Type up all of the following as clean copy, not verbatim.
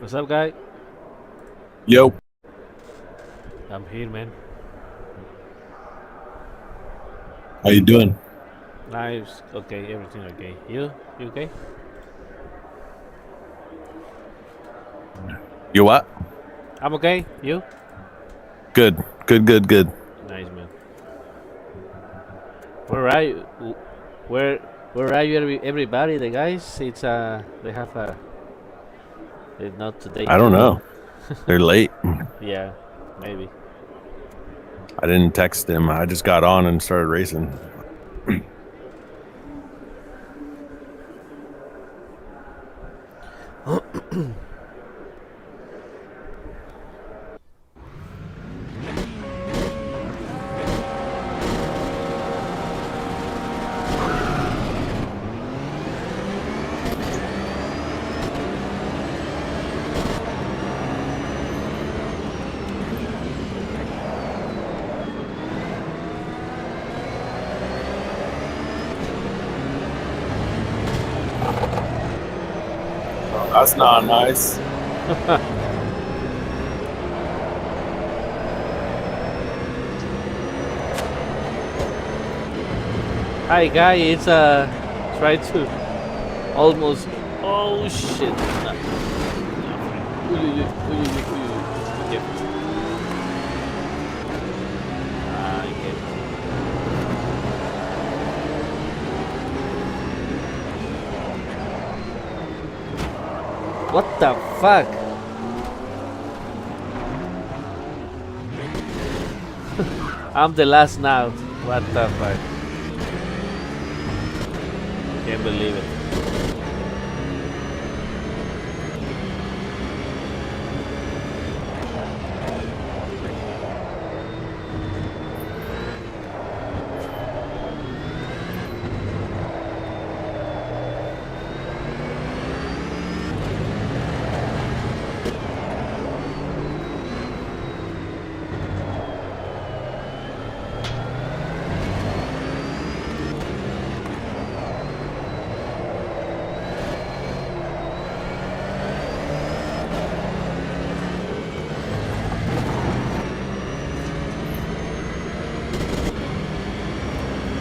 What's up, guy? Yo. I'm here, man. How you doing? Nice. Okay, everything okay. You? You okay? You what? I'm okay. You? Good. Good. Nice, man. Where are you? Where are you, everybody? The guys? It's they have a. It's not today I don't too. know. They're late. Yeah, maybe. I didn't text them. I just got on and started racing. That's not nice. Hi, guy. It's try to almost. Oh shit! No. Yep. I get it. What the fuck? I'm the last now. What the fuck? Can't believe it.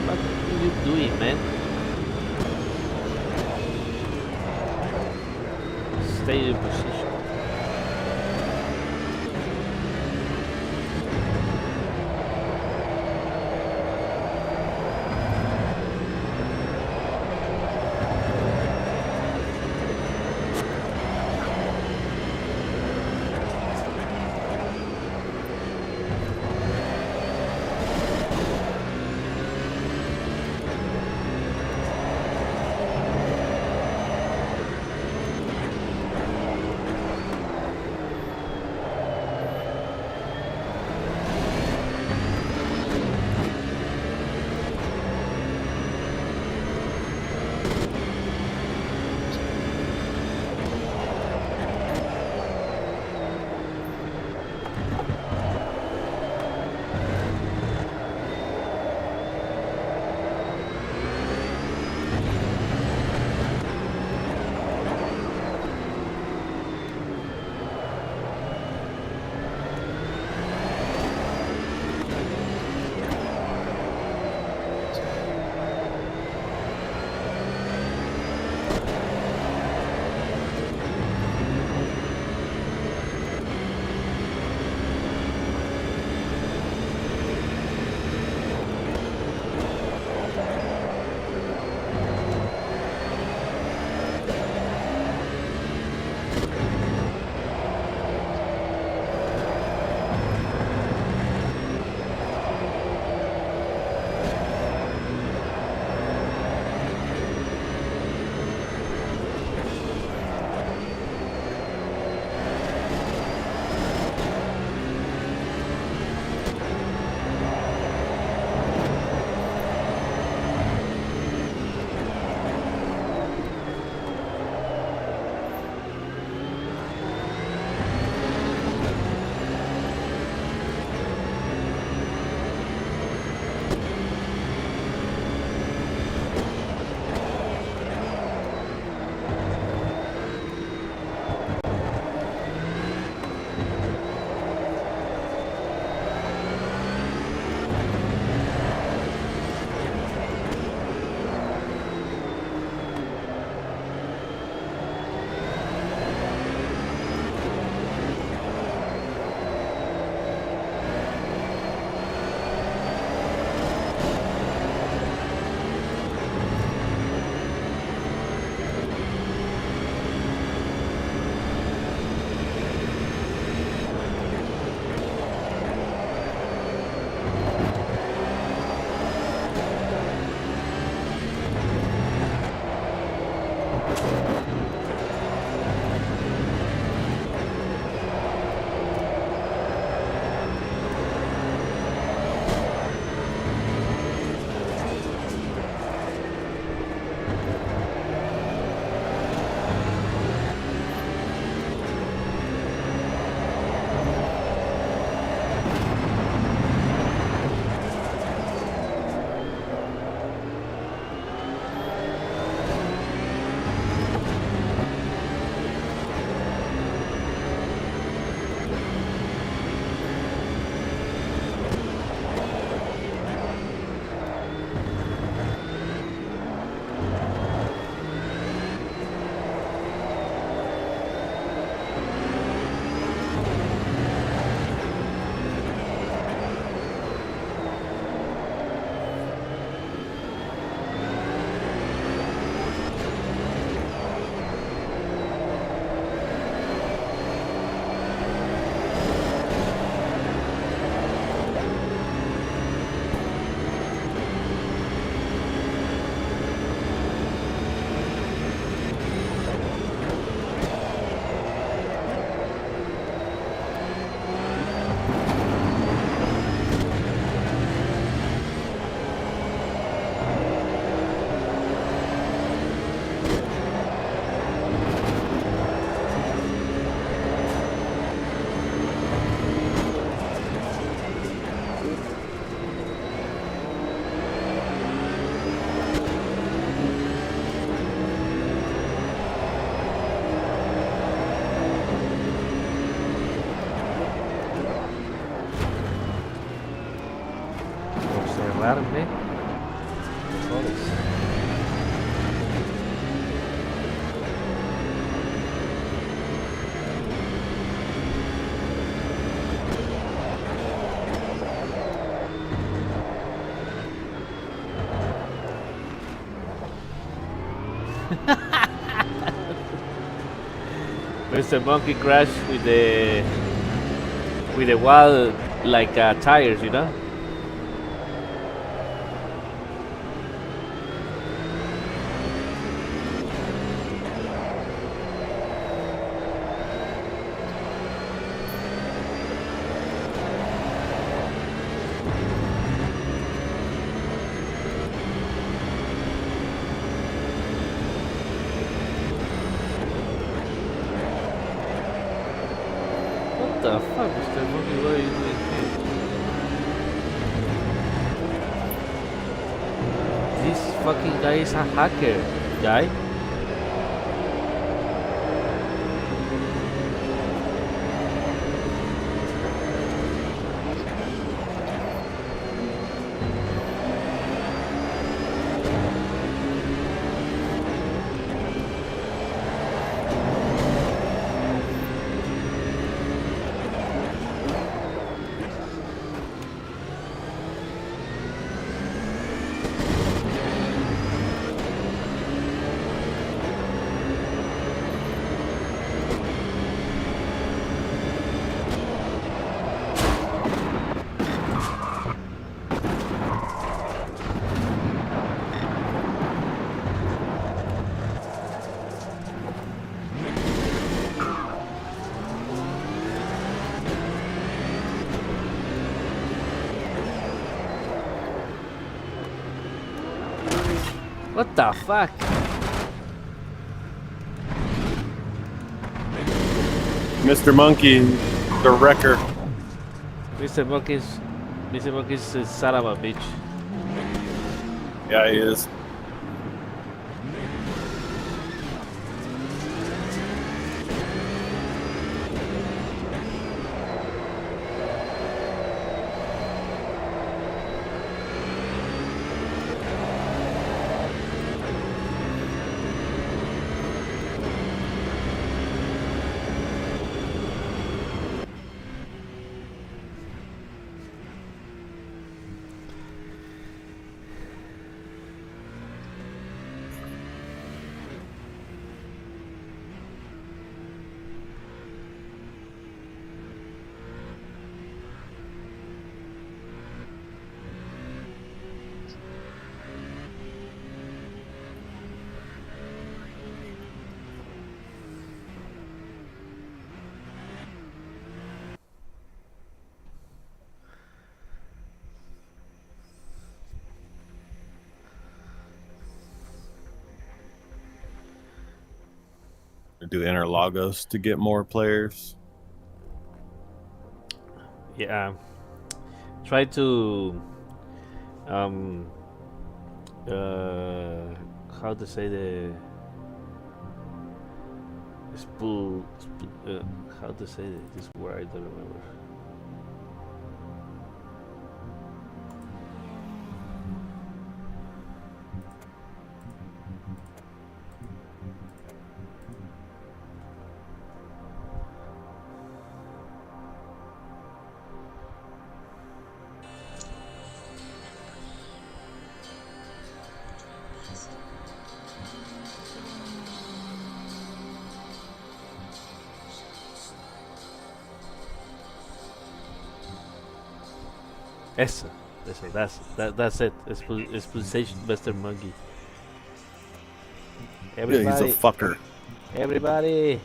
What are you doing, man? Stay in position. Jodes. Mr. Monkey crashed with the wall like tires, you know. What the fuck, Mr. Monkey? What are you doing here? This fucking guy is a hacker, guy. What the fuck? Mr. Monkey, the wrecker. Mr. Monkey's a son of a bitch. Yeah, he is. Do interlagos to get more players. Yeah. Try to how to say the how to say this word, I don't remember. Eso. That's it. Expulsation, Mr. Monkey. Everybody. Yeah, he's a fucker. Everybody.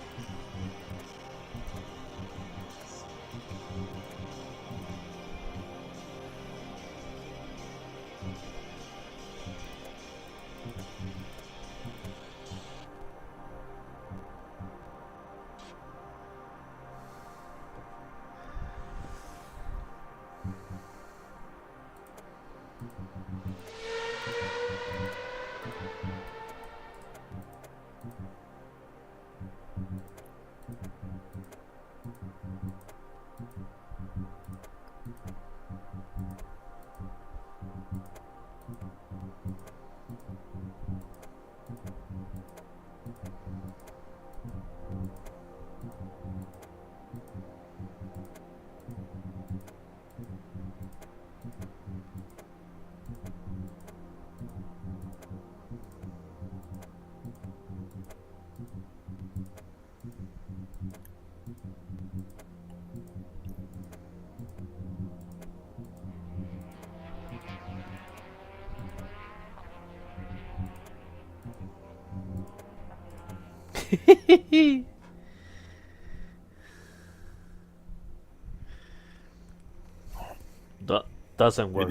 Do- doesn't work.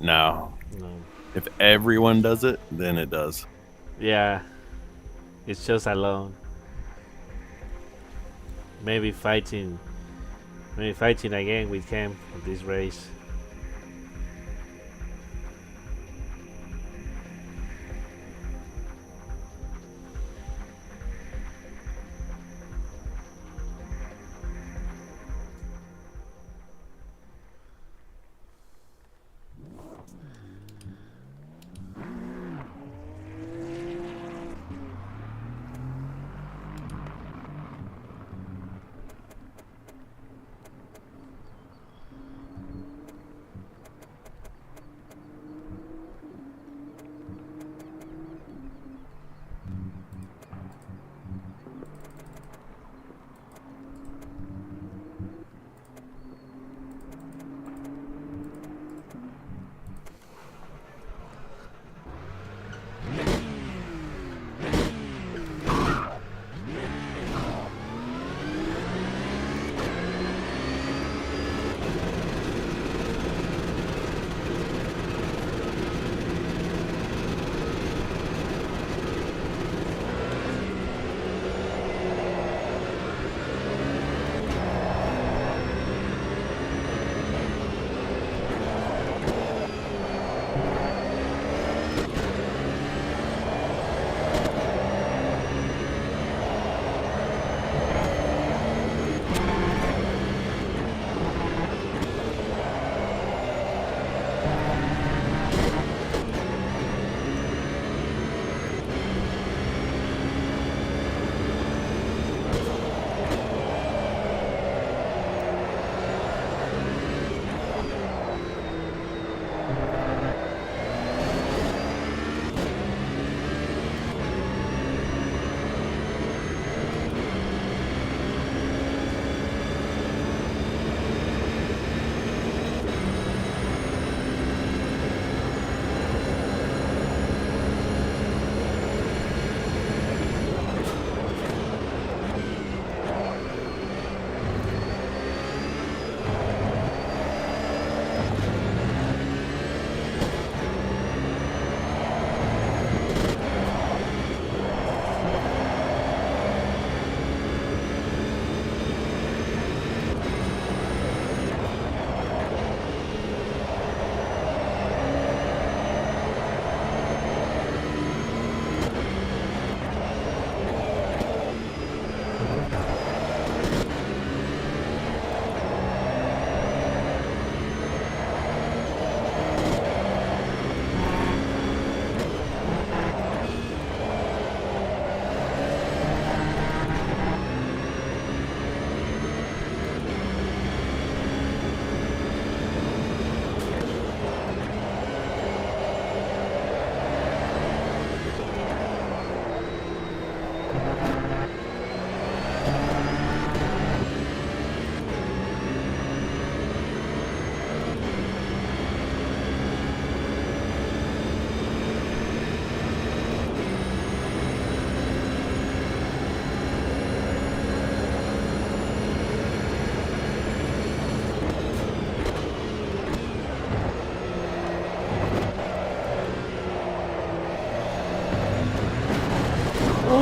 No. No. If everyone does it, then it does. Yeah, it's just alone. Maybe fighting. Maybe fighting again with him in this race.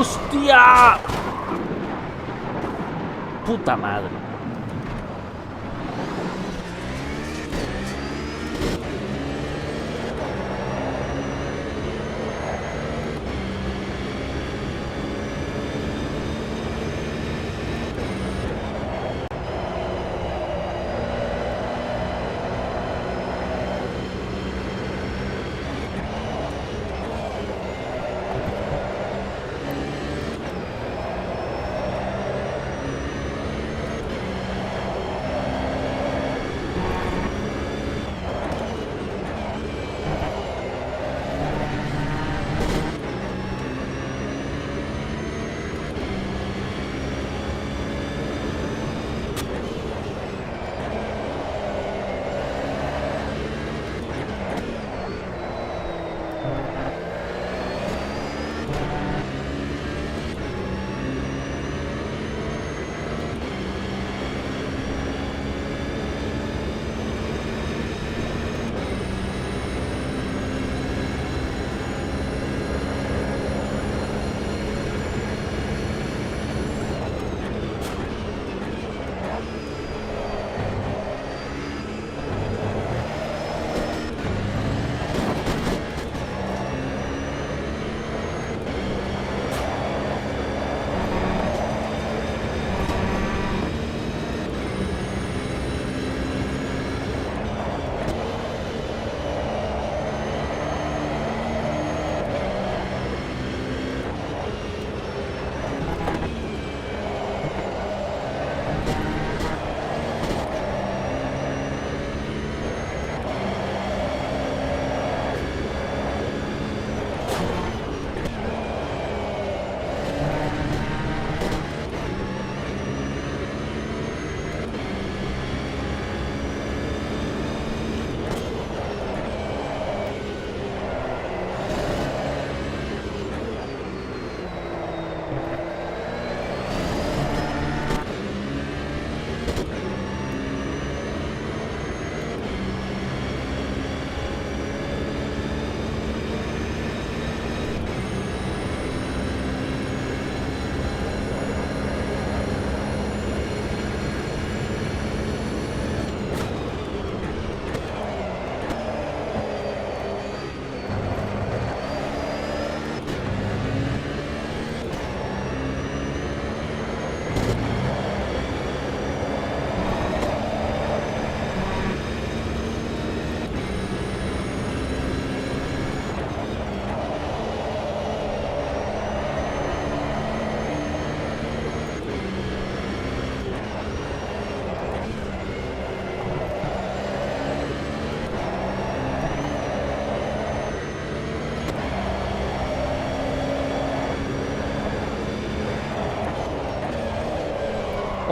¡Hostia! Puta madre.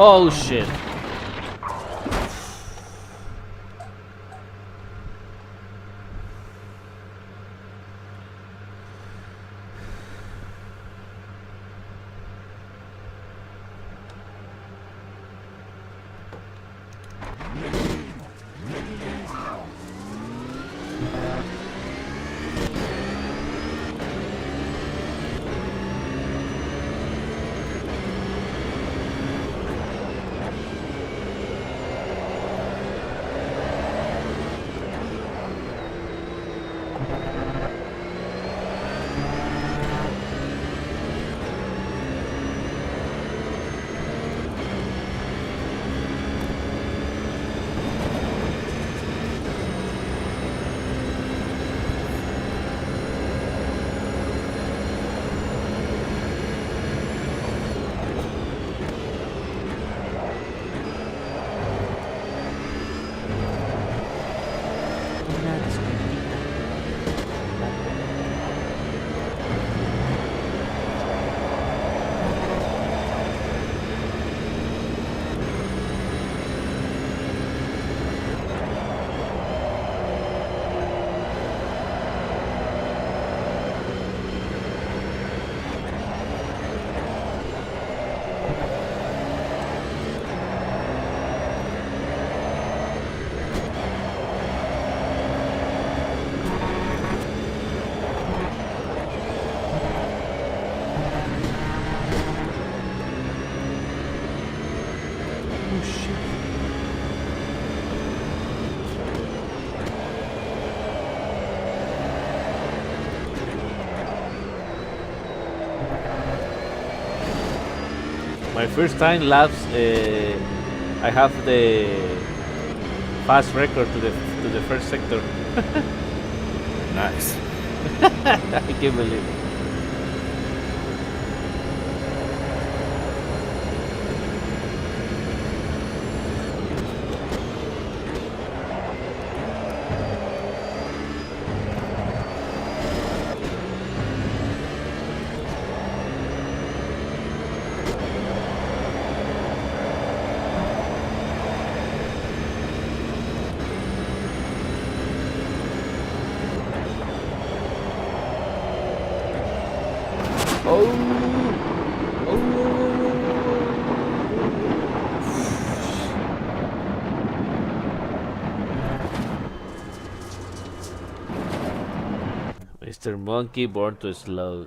Oh shit. My first time laps, I have the fast record to the first sector. Nice. I can't believe it. Mr. Monkey born to slow.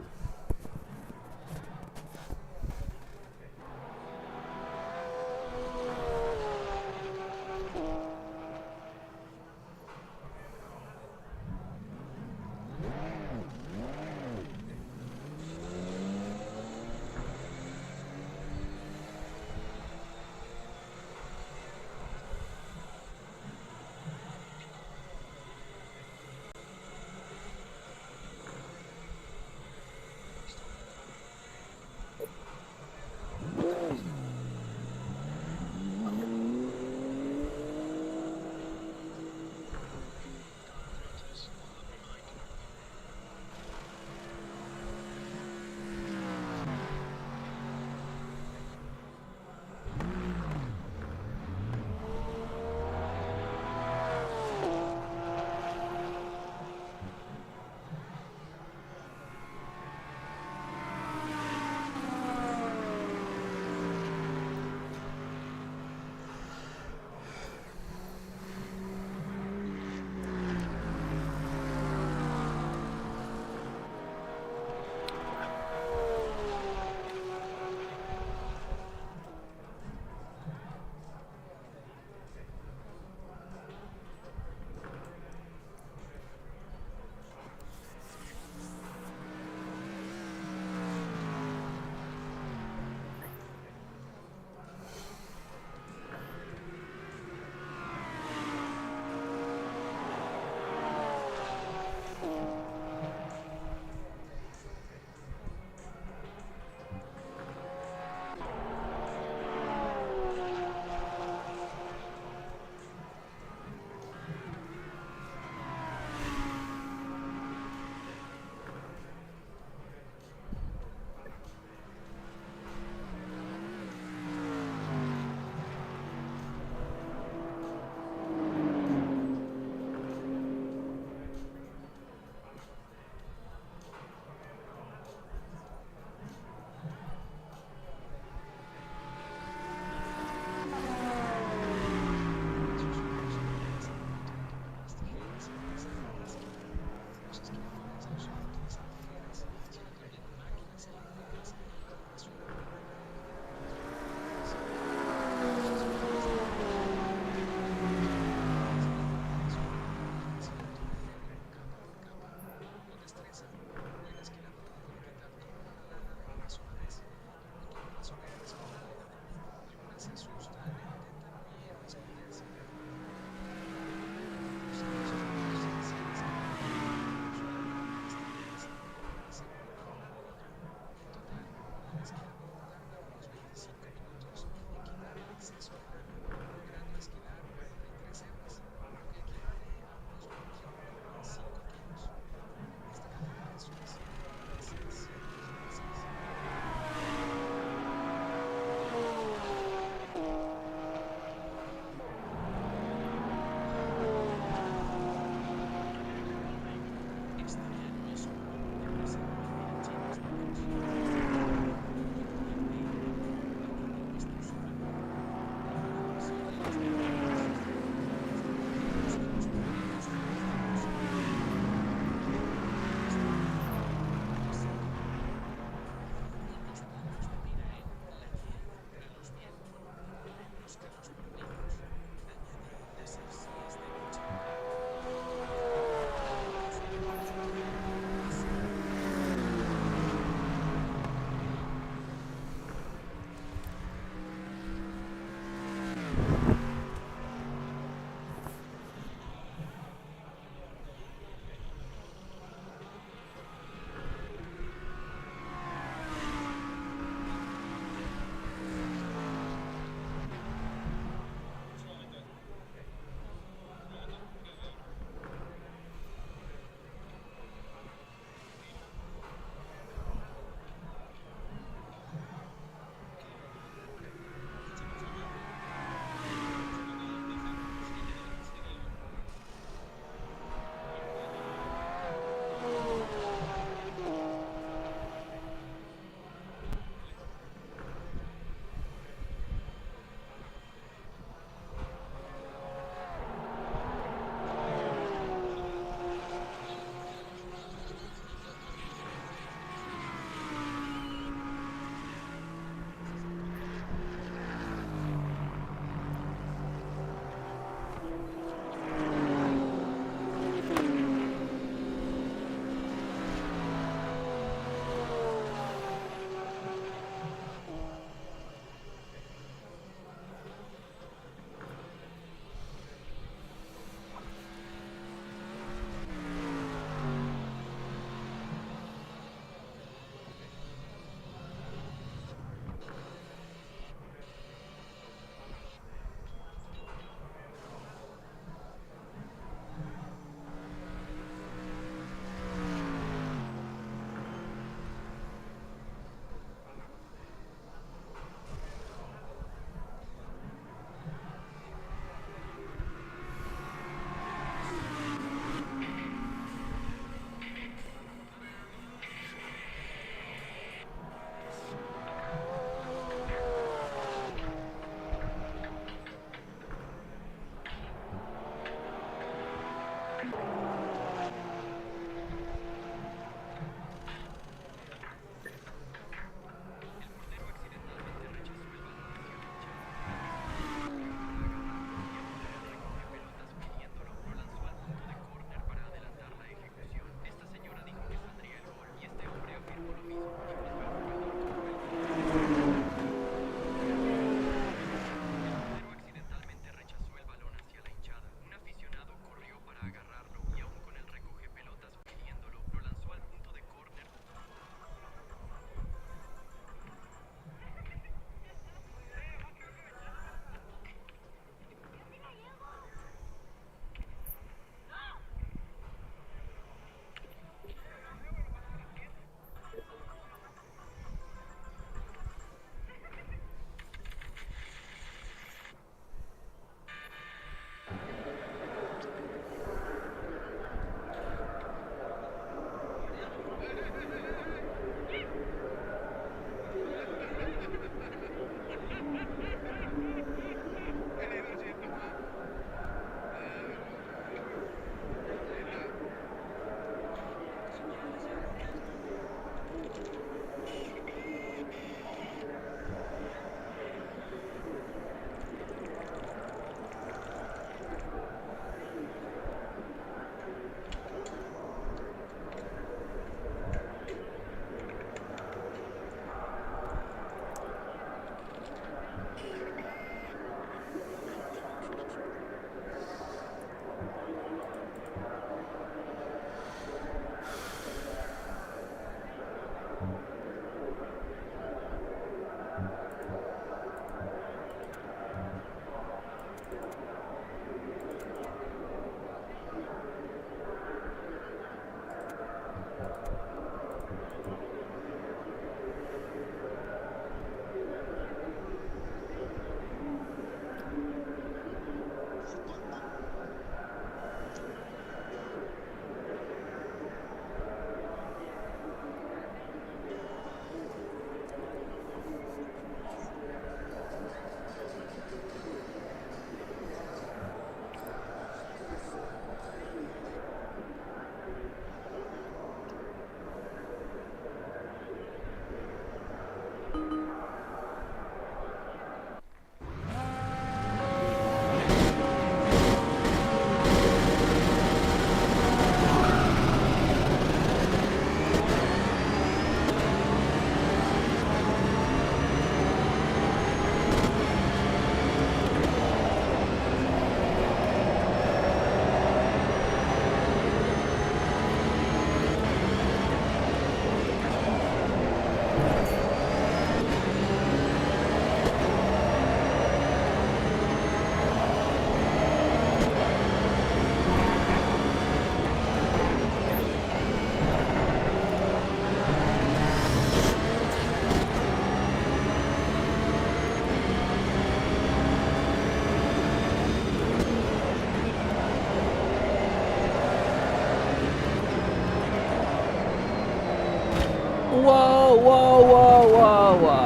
Whoa, whoa, whoa, whoa, whoa.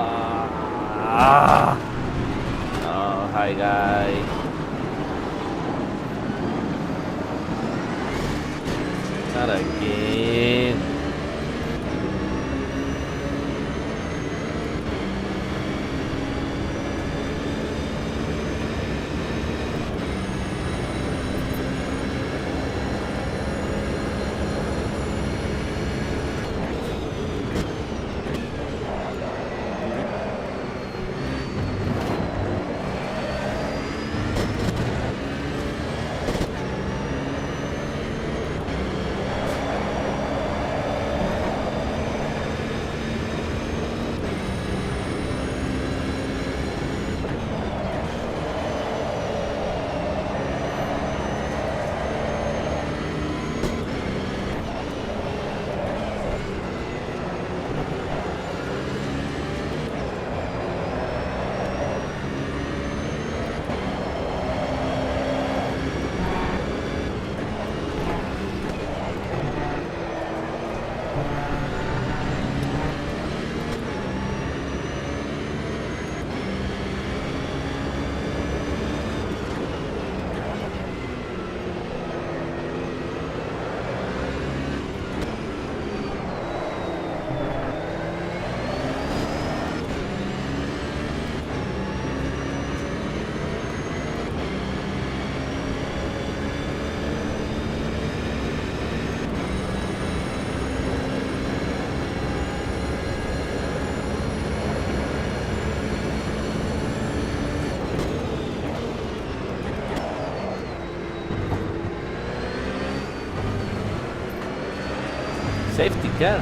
Ah. Oh, hi, guy. Not again. Safety car.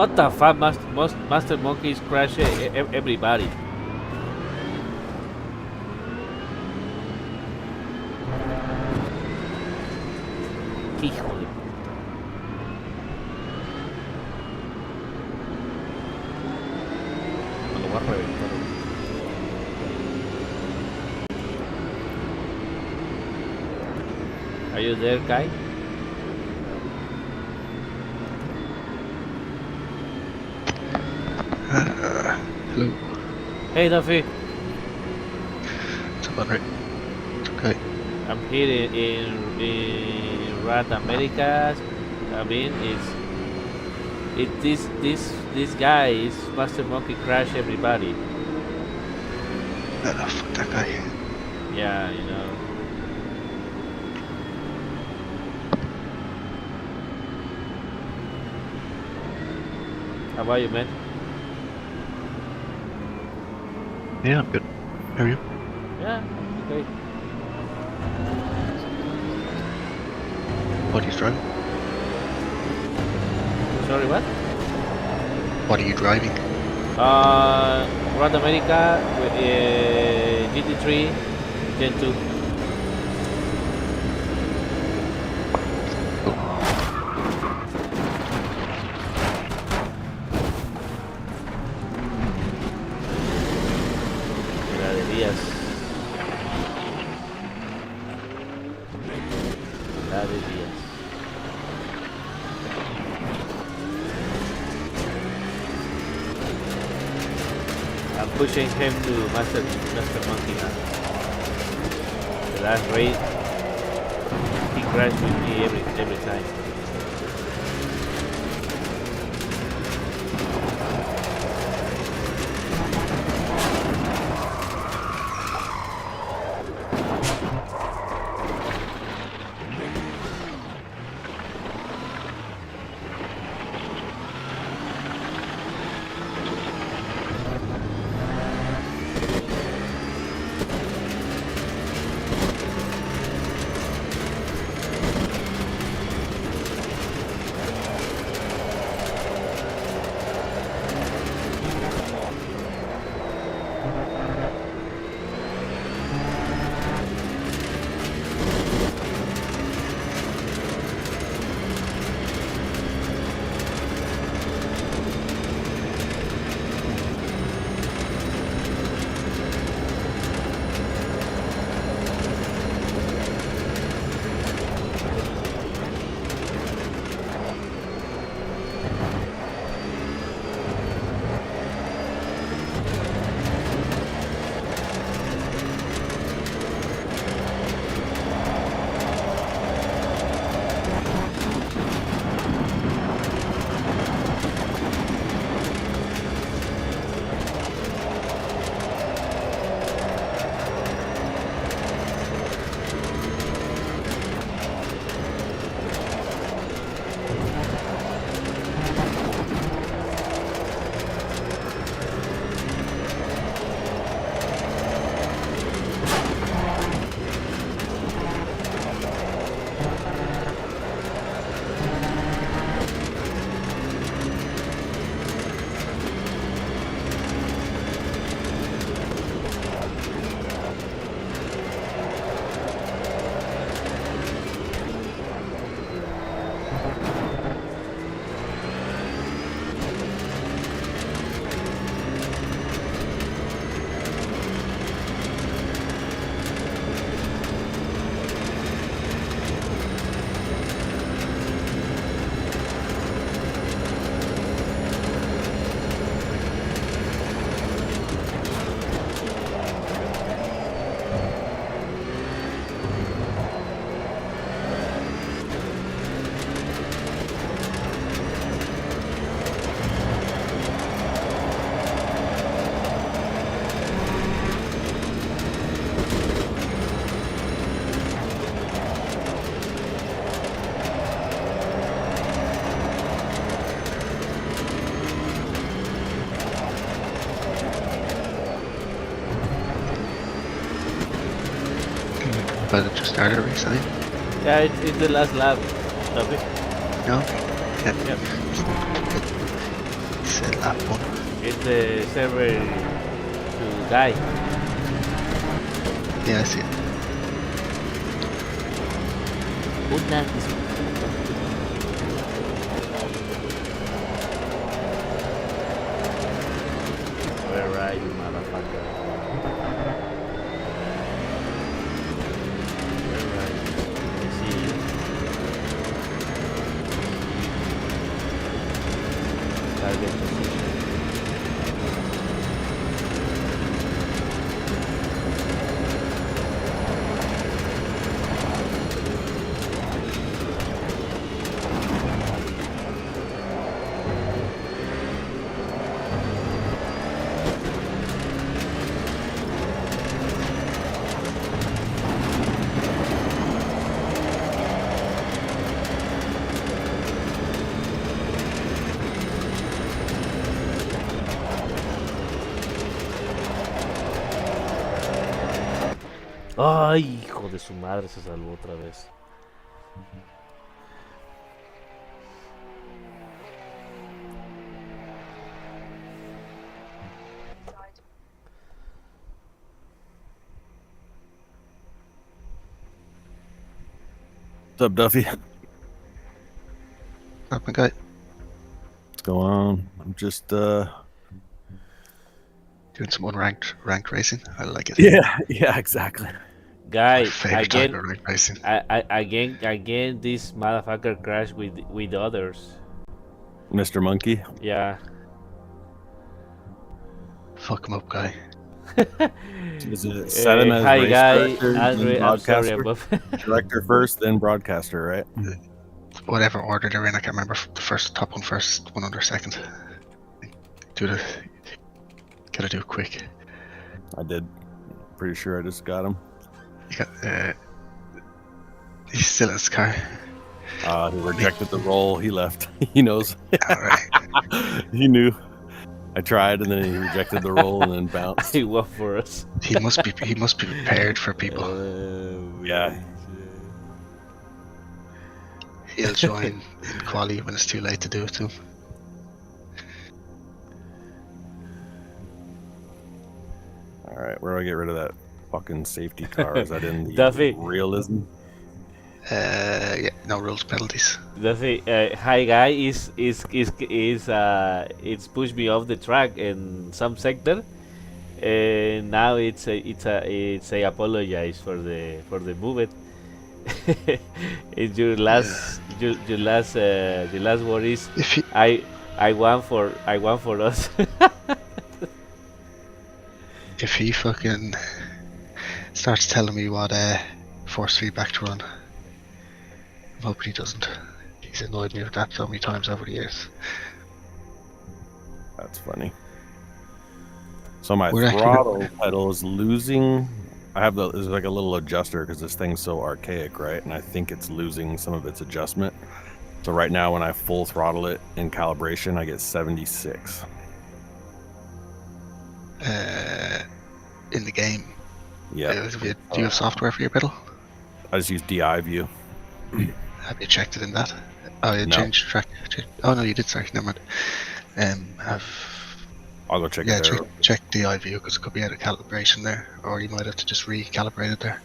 What the fuck? Master Monkeys crash everybody. Hijo de puta. Me lo voy a reventar. Are you there, guy? Hello. Hey, Duffy. It's about right. It's okay. I'm here in Rat Americas. I mean, this guy is Master Monkey crash everybody. Fuck that guy. Yeah, you know. How about you, man? Yeah, I'm good. How are you? Yeah, okay. What are you driving? Sorry, what? What are you driving? Rat America with GT3 Gen 2. I'm pushing him to Master Monkey now. The last raid, he crashed with me every time. But it just started a race, I think. Yeah, it's the last lap. Of it. No? Yeah. Yep. It's lap 1. It's the server to die. Yeah, I see it. Una. Where are you, motherfucker? Where are you? I see you. Target position. Ay, hijo de su madre, se salvó otra vez. What's up, Duffy? Up my guy. What's going on? I'm just Doing some unranked ranked racing. I like it. yeah, exactly. Guy, My favorite type of again, ranked racing. again, this motherfucker crashed with others. Mr. Monkey. Yeah. Fuck him up, guy. Is it set him as Hi, race guy. director, then I'm sorry broadcaster? about. Director first, then broadcaster, right? Whatever order they're in, I can't remember. The first top one first, one under second. Gotta do it quick. I did. Pretty sure I just got him. You got, he's still in his car. He rejected the roll. He left. He knows. Alright. He knew. I tried, and then he rejected the roll and then bounced. He won for us. He must be prepared for people. Yeah. He'll join in quali when it's too late to do it to him. All right, where do I get rid of that fucking safety car? Is that in the Duffy. realism? Yeah, no rules penalties. Duffy, hi guy is it's pushed me off the track in some sector, and now it's a apologize for the movement. It's your last word is If he, I want for us. if he fucking starts telling me what force feedback to run, I'm hoping he doesn't. He's annoyed me with that so many times over the years. That's funny. So my We're actually- throttle pedal is losing. I have there's like a little adjuster because this thing's so archaic, right? And I think it's losing some of its adjustment. So right now, when I full throttle it in calibration, I get 76. In the game. Yeah, Do you have software for your pedal? I just use DI view. Have you checked it in that? Oh, you No. changed track. Oh no, you did. Sorry, never mind. I'll go check Yeah, it there. check the eye view because it could be out of calibration there, or you might have to just recalibrate it there.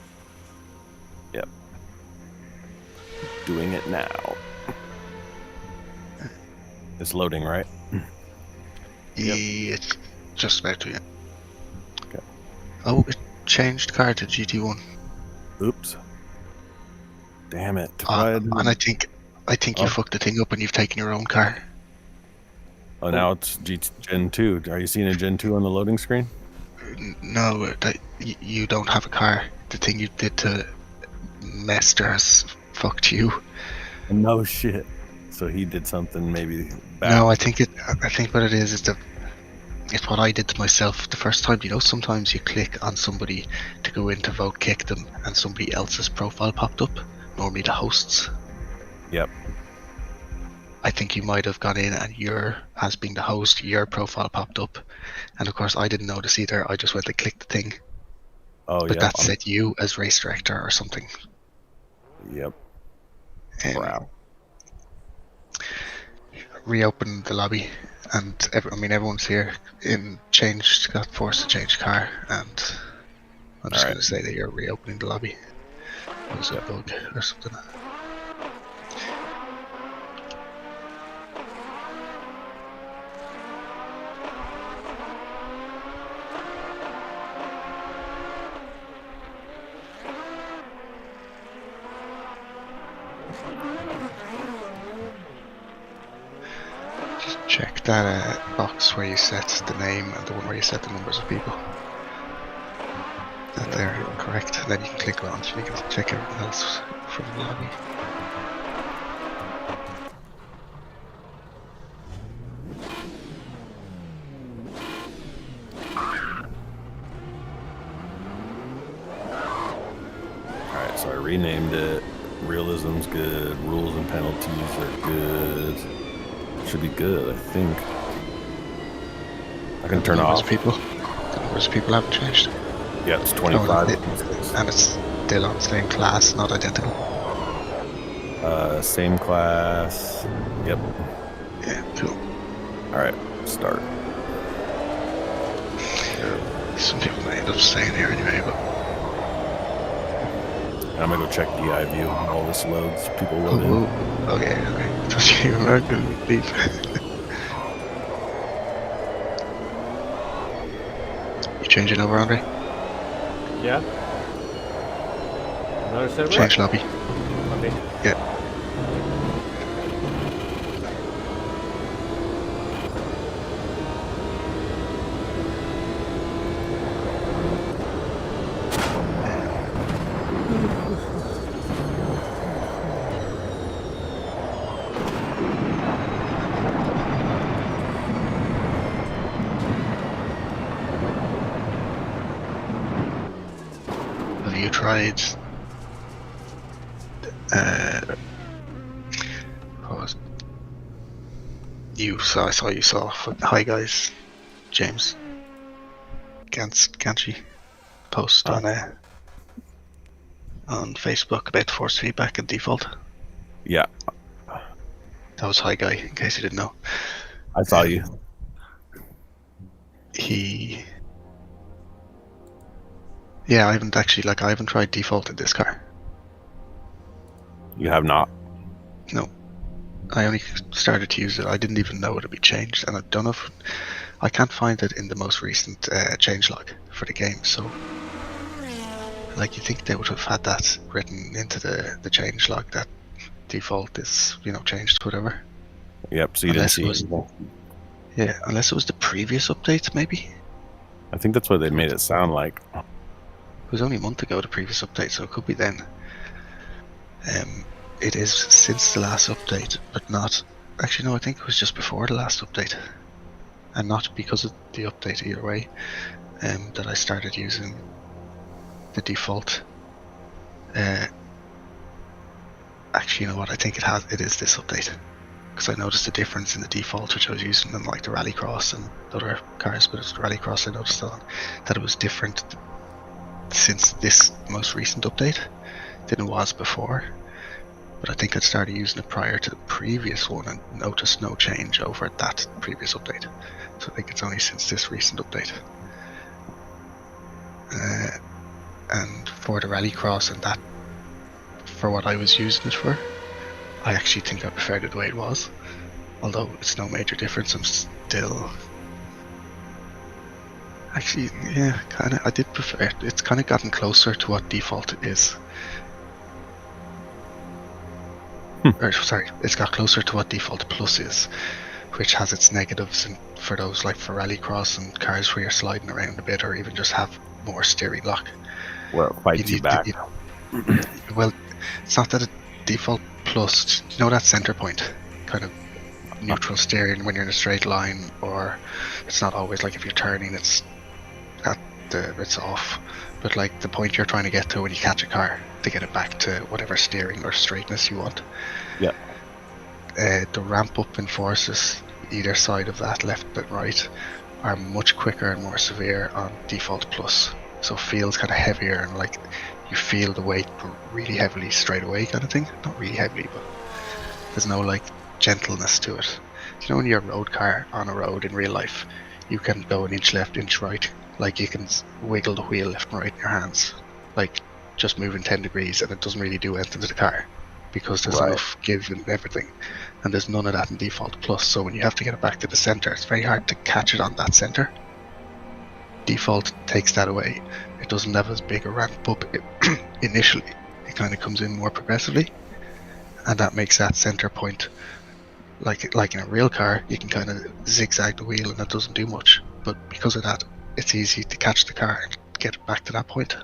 Doing it now. It's loading, right? It's just about to, yeah. Okay. Oh, it changed car to GT1. Oops. Damn it. And I think you fucked the thing up and you've taken your own car. Oh, now it's Gen 2. Are you seeing a Gen 2 on the loading screen? No, you don't have a car. The thing you did to Mester has fucked you. No shit. So he did something maybe bad. No, I think what it is it's what I did to myself the first time. You know, sometimes you click on somebody to go in to vote kick them and somebody else's profile popped up, normally the host's. Yep. I think you might have gone in and as being the host, your profile popped up. And of course I didn't notice either. I just went to click the thing Oh, but yeah. that said you as race director or something. Yep. Um, reopen the lobby, and everyone's here. Got forced to change car, and I'm just going to say that you're reopening the lobby. It was a bug or something. Just check that box where you set the name and the one where you set the numbers of people. That they're correct. And then you can click launch and you can check everything else from the lobby. Alright, so I renamed it. Realism's good. Rules and penalties are good. Should be good, I think. I can turn off. The numbers of people haven't changed. Yeah, it's 25. And it's still on the same class, not identical. Same class. Yep. Yeah, cool. Alright, start. Some people may end up staying here anyway, but... I'm gonna go check DI view. All this loads. People load in. Okay. Thought you were going to leave. You changing over, Andre? Yeah. Another server? Change lobby. Okay. Yeah. Have you tried what was it? I saw you saw. Hi guys, James. Ganchi post on Facebook about force feedback and default. Yeah, That was Hi Guy, in case you didn't know. I saw you. Yeah, I haven't tried default in this car. You have not. No. I only started to use it. I didn't even know it would be changed, and I don't know if I can't find it in the most recent changelog for the game. So, like, you think they would have had that written into the changelog that default is changed to whatever. Yep. So you Unless didn't see. Yeah, unless it was the previous update, maybe. I think that's what they made it sound like. It was only a month ago, the previous update, so it could be then. It is since the last update, but not... Actually, no, I think it was just before the last update. And not because of the update either way, that I started using the default. Actually, you know what, I think it is this update. Because I noticed a difference in the default, which I was using in like the Rallycross and other cars, but it's the Rallycross I noticed that it was different since this most recent update than it was before. But I think I started using it prior to the previous one and noticed no change over that previous update. So I think it's only since this recent update. And for the Rallycross and that, for what I was using it for, I actually think I preferred it the way it was. Although it's no major difference, I'm still... Actually, yeah, kinda, I did prefer it. It's kind of gotten closer to what default is. Or, sorry, it's got closer to what default plus is, which has its negatives, and for those like for Rallycross and cars where you're sliding around a bit, or even just have more steering lock. Where it fights you back. Well, it's not that a default plus, that center point, kind of neutral steering when you're in a straight line, or it's not always like if you're turning, it's off. But like the point you're trying to get to when you catch a car to get it back to whatever steering or straightness you want. Yeah. The ramp up in forces either side of that, left and right, are much quicker and more severe on default plus. so it feels kind of heavier and like you feel the weight really heavily straight away, kind of thing. Not really heavily, but there's no like gentleness to it. You know, when you're a road car on a road in real life, you can go an inch left, inch right. Like you can wiggle the wheel left and right in your hands, like just moving 10 degrees, and it doesn't really do anything to the car because there's enough give and everything, and there's none of that in default plus. So when you have to get it back to the center, it's very hard to catch it on that center. Default takes that away. It doesn't have as big a ramp up initially. It kind of comes in more progressively, and that makes that center point, like in a real car, you can kind of zigzag the wheel and it doesn't do much. But because of that, it's easy to catch the car and get it back to that point.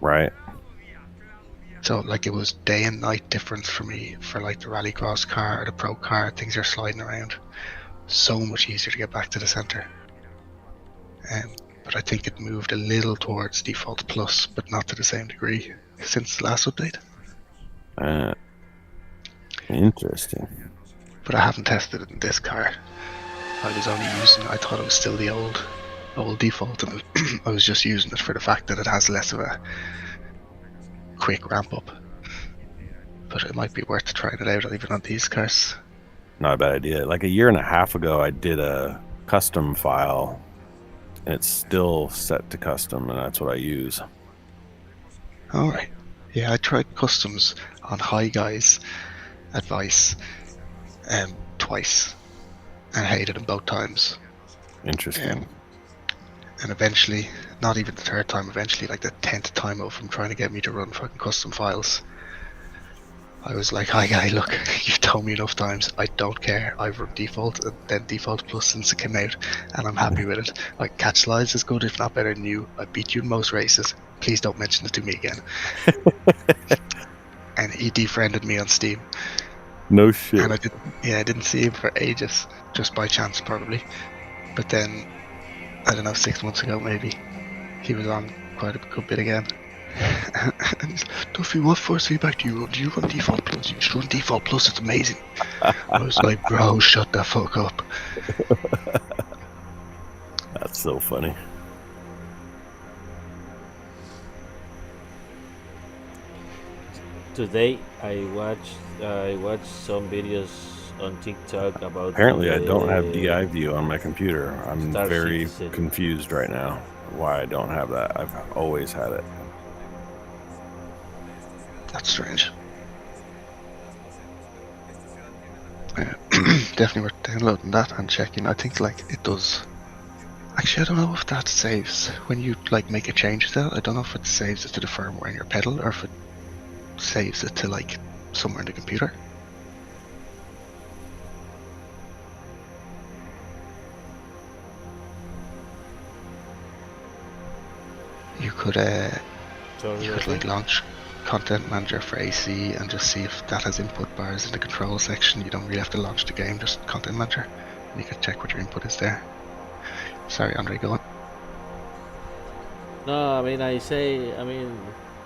Right. So like it was day and night difference for me for like the rallycross car or the pro car. Things are sliding around. So much easier to get back to the center. But I think it moved a little towards default plus, but not to the same degree since the last update. Interesting. But I haven't tested it in this car. I thought it was still the old default, and I was just using it for the fact that it has less of a quick ramp up. But it might be worth trying it out even on these cars. Not a bad idea. Like a year and a half ago, I did a custom file, and it's still set to custom, and that's what I use. Alright. Yeah, I tried customs on Hi Guys advice twice and hated them both times. Interesting. And eventually, not even the third time, eventually like the 10th time of them trying to get me to run fucking custom files, I was like, hi guy, look, you've told me enough times, I don't care, I've run default and then default plus since it came out, and I'm happy with it. Like, catch slides is good, if not better than you. I beat you in most races, please don't mention it to me again. And he defriended me on Steam. No shit. And I didn't see him for ages, just by chance probably. But then, I don't know, 6 months ago maybe, he was on quite a good bit again. And he's like, Duffy, what force feedback do you run? Do you run default plus? You should run default plus, it's amazing. I was like, bro, shut the fuck up. That's so funny. Today I watched some videos on TikTok about. Apparently, I don't have DI view on my computer. I'm Star very Citizen. confused right now. Why I don't have that? I've always had it. That's strange. Definitely worth downloading that and checking. I think like it does. Actually, I don't know if that saves when you like make a change to that. I don't know if it saves it to the firmware in your pedal or if it saves it to like somewhere in the computer. You could like launch Content Manager for AC and just see if that has input bars in the control section. You don't really have to launch the game, just Content Manager. And you can check what your input is there. Sorry, Andre, go on. No,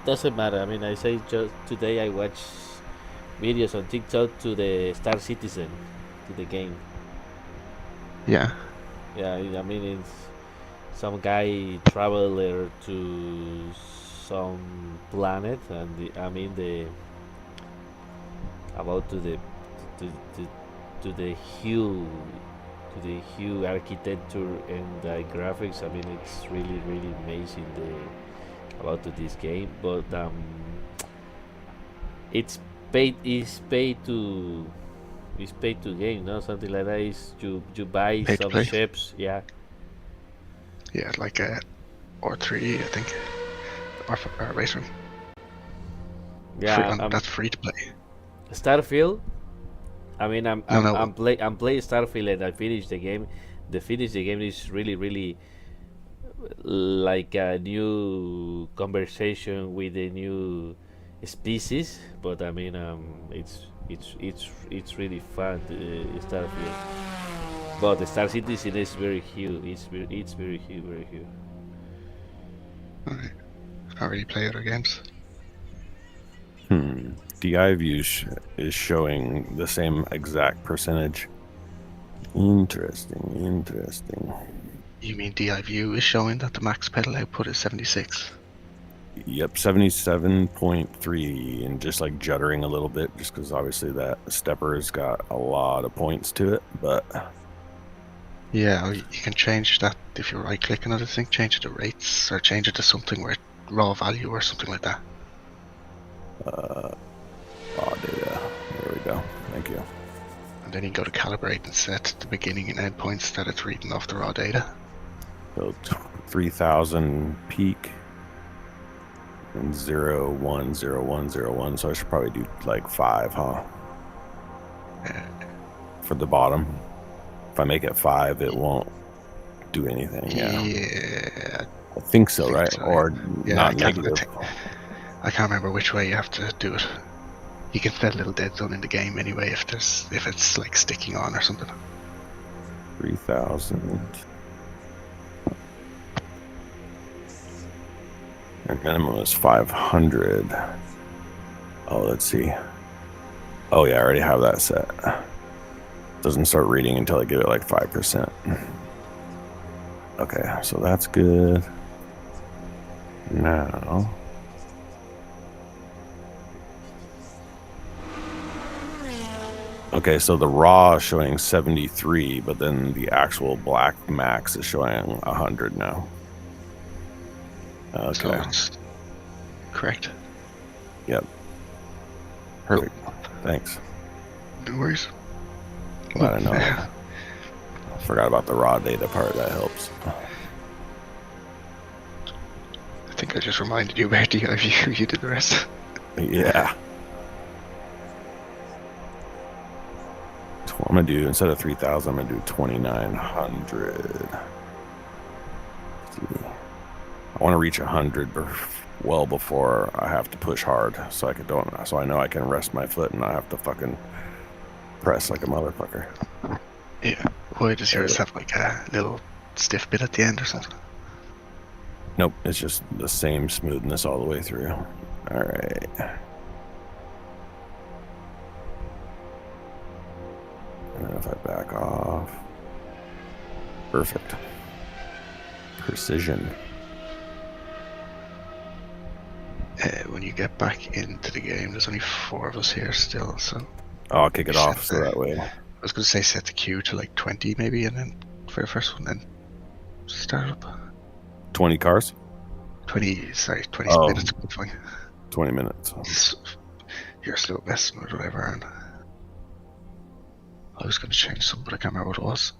doesn't matter. I say just today I watched videos on TikTok to the Star Citizen, to the game. Yeah. Yeah, it's some guy traveler to some planet, and to the hue architecture and the graphics. It's really really amazing about this game, but it's paid to game, no, something like that. Is you buy Pay to some play. ships, yeah. Yeah, like or 3, I think. Or Racer. Yeah, That's free to play. Starfield. I'm No. playing Starfield and I finished the game. The finish the game is really really like a new conversation with a new species. But it's really fun, Starfield. But the Star Citizen is very huge. It's very huge, very huge. Alright. I already play other games. DI view is showing the same exact percentage. Interesting. You mean DI view is showing that the max pedal output is 76? Yep, 77.3, and just like juddering a little bit, just because obviously that stepper's got a lot of points to it. But Yeah, or you can change that if you're right clicking on the thing, change it to rates, or change it to something where raw value or something like that. raw data. There we go. Thank you. And then you can go to calibrate and set the beginning and end points that it's reading off the raw data. So 3,000 peak and 0, 1, 0, 1, 0, 1. So I should probably do like 5, huh? For the bottom. If I make it 5, it won't do anything. Yeah, I think so, think right? so, Or yeah, not I can't- negative. I can't remember which way you have to do it. You can set a little dead zone in the game anyway if it's like sticking on or something. 3,000. And minimum is 500. Oh, let's see. Oh yeah, I already have that set. Doesn't start reading until I give it like 5%. Okay, so that's good. Now, okay, so the raw is showing 73, but then the actual black max is showing 100 now. Okay. So it's correct. Yep. Perfect. Thanks. No worries. Glad I know that. I forgot about the raw data part. That helps. I think I just reminded you about DI view. You did the rest. Yeah. So I'm gonna do, instead of 3,000, I'm gonna do 2,900. I want to reach 100 well before I have to push hard, so I know I can rest my foot and not have to fucking press like a motherfucker. Yeah. Why does yours have like a little stiff bit at the end or something? Nope, it's just the same smoothness all the way through. All right. And then if I back off, perfect. Precision. When you get back into the game, there's only 4 of us here still, so Oh, I'll kick it Set off so the- that way. I was going to say set the queue to like 20 maybe, and then for the first one, then start up. 20 cars? 20 Oh. minutes. Would be fine. 20 minutes. You're still messing with whatever, and I was going to change something, but I can't remember what it was.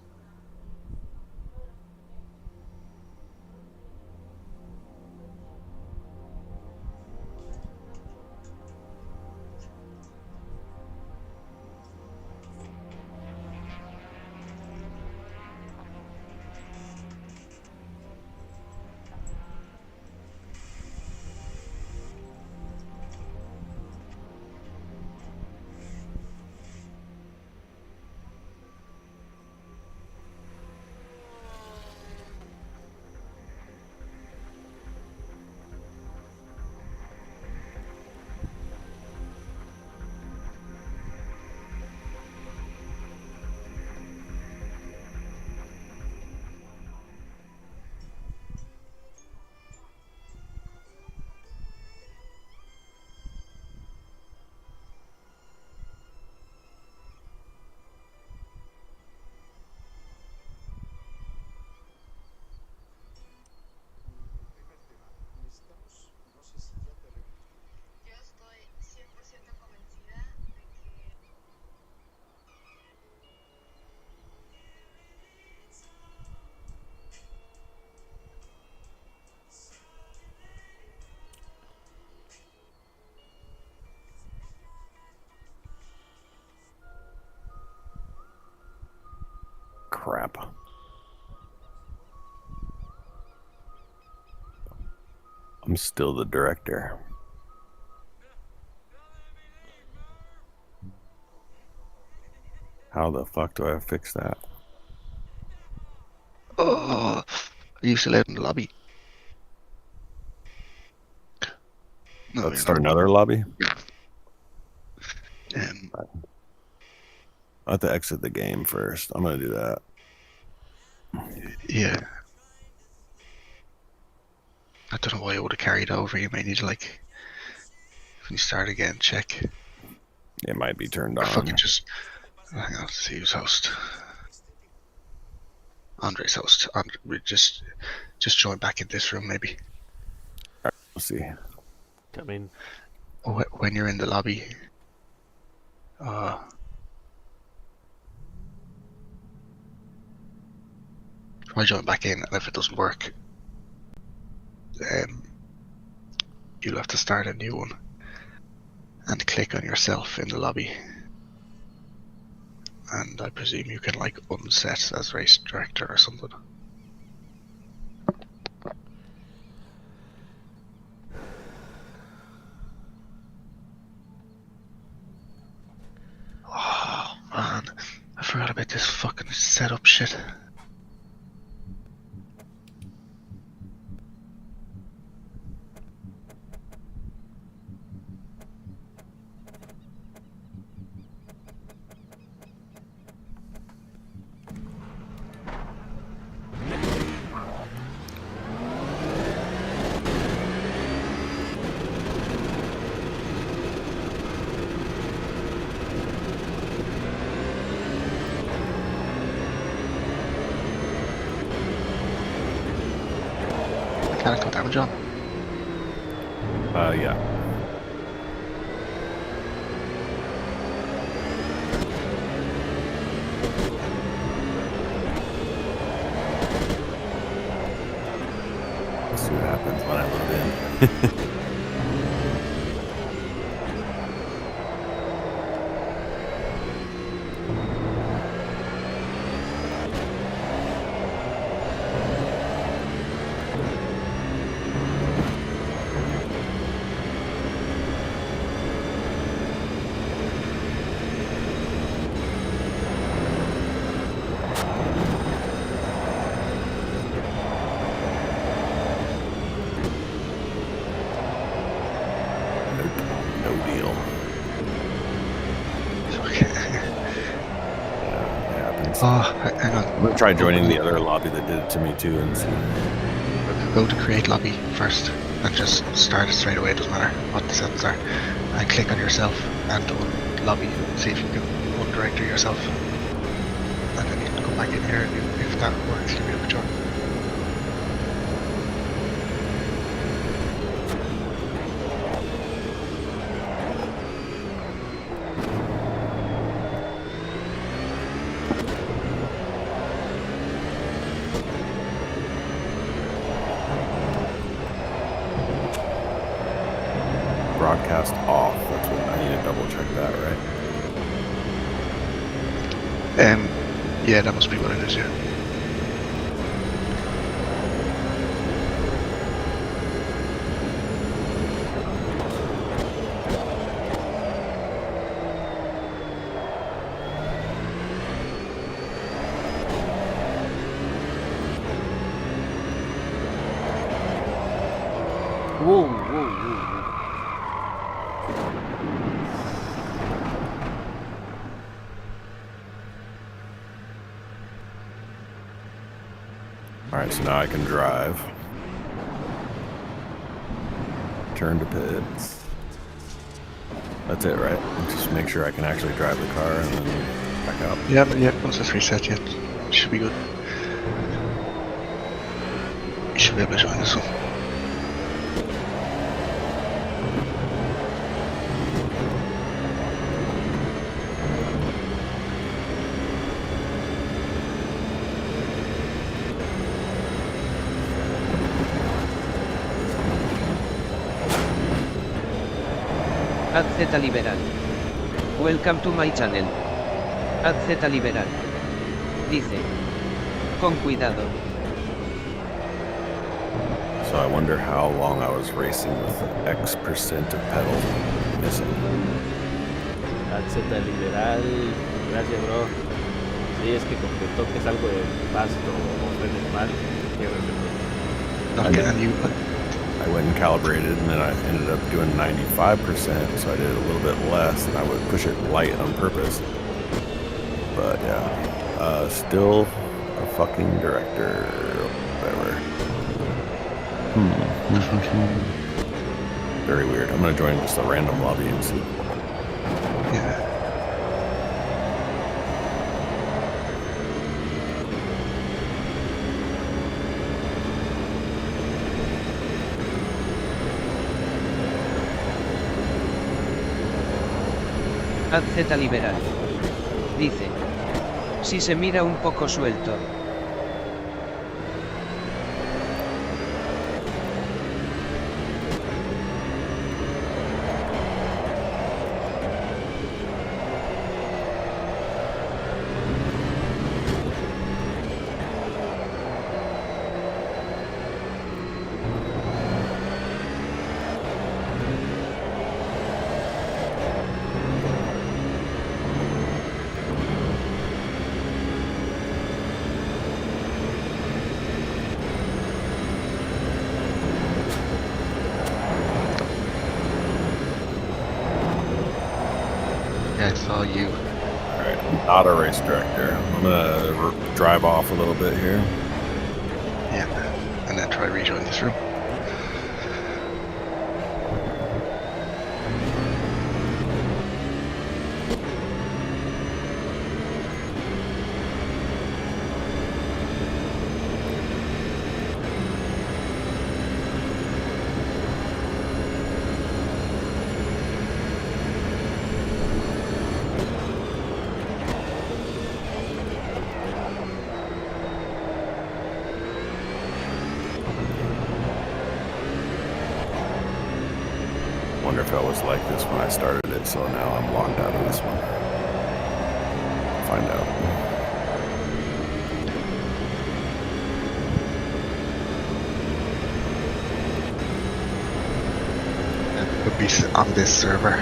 Crap. I'm still the director. How the fuck do I fix that? Oh, are you still out in the lobby? No, Let's you're start not. another lobby. Um, I have to exit the game first. I'm gonna do that. yeah, don't know why it would have carried over. You may need to, like, when you start again, check. It might be turned Or on. fucking just, hang on, see who's host. Andre's host. We just join back in this room, maybe. We'll see. Come in. When you're in the lobby, try join back in, and if it doesn't work, you'll have to start a new one and click on yourself in the lobby. And I presume you can, like, unset as race director or something. Oh man, I forgot about this fucking setup shit. Mechanical damage on. Yeah. Let's see what happens when I load in. No deal. Okay. Yeah, it happens. Oh, hang on. I'm gonna try joining the other lobby that did it to me too and see. Go to create lobby first and just start it straight away. It doesn't matter what the settings are. And click on yourself and on lobby. See if you can undirector yourself. And then you can come back in here and if that works, give me a job. Broadcast off. That's what I need to double check that, right? Yeah, that must be what it is, yeah. Whoa, whoa, whoa, whoa. Alright, so now I can drive. Turn to pits. That's it, right? Just make sure I can actually drive the car and then back out. Yeah, once it's reset, yeah. Should be good. You should be able to join this one. AZ Liberal. Welcome to my channel. AZ Liberal. Dice. Con cuidado. So I wonder how long I was racing with X% of pedal missing. AZ Liberal. Gracias, bro. Sí, es que con que toques algo de pasto o frenes mal, Okay, and you, I went and calibrated, and then I ended up doing 95%, so I did a little bit less, and I would push it light on purpose. But yeah, still a fucking director, whatever. Very weird. I'm gonna join just a random lobby and see. Yeah. AZ liberal. Dice. Si se mira un poco suelto. Yeah, I saw you. Alright, I'm not a race director. I'm gonna drive off a little bit here. Yeah. And then try rejoin this room. Wonder if I was like this when I started it, so now I'm locked out of this one. Find out. It would be on this server.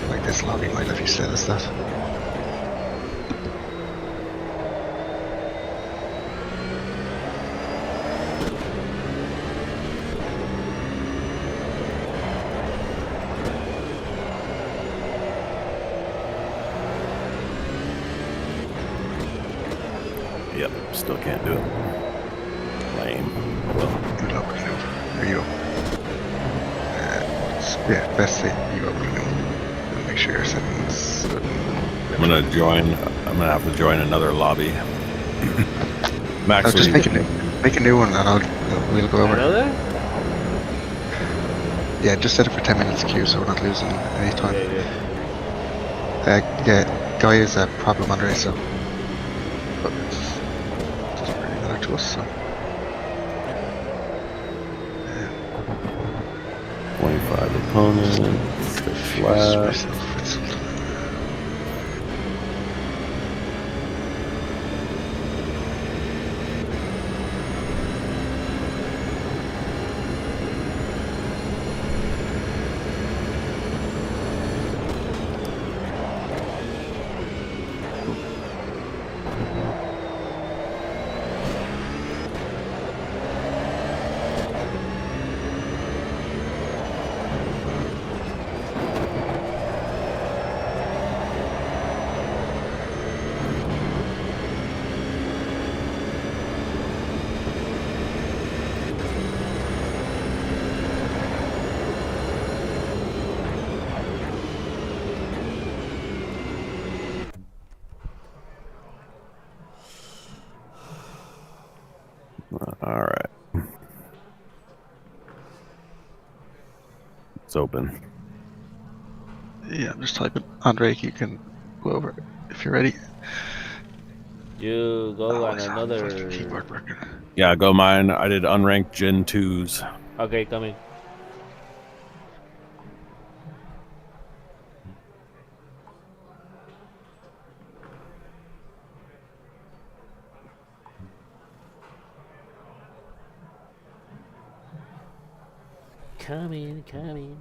Like this lobby might let you set as that. Yep, still can't do it. Lame. Well, Good luck, Canoe. There you go. Yeah, best thing you open Canoe. And make sure your settings. I'm gonna have to join another lobby. I'm I'll just actually, make a new one and we'll go over. Another? Yeah, just set it for 10 minutes queue so we're not losing any time. Yeah. Yeah, Guy is a problem on race, so. But it doesn't really matter to us, so. 25 opponents, 6 Excuse left. myself, it's something. All right. It's open. Yeah, I'm just typing. Andre, you can go over if you're ready. You go on it's not another. fucking keyboard working. Yeah, go mine. I did unranked Gen 2s. Okay, coming. Coming.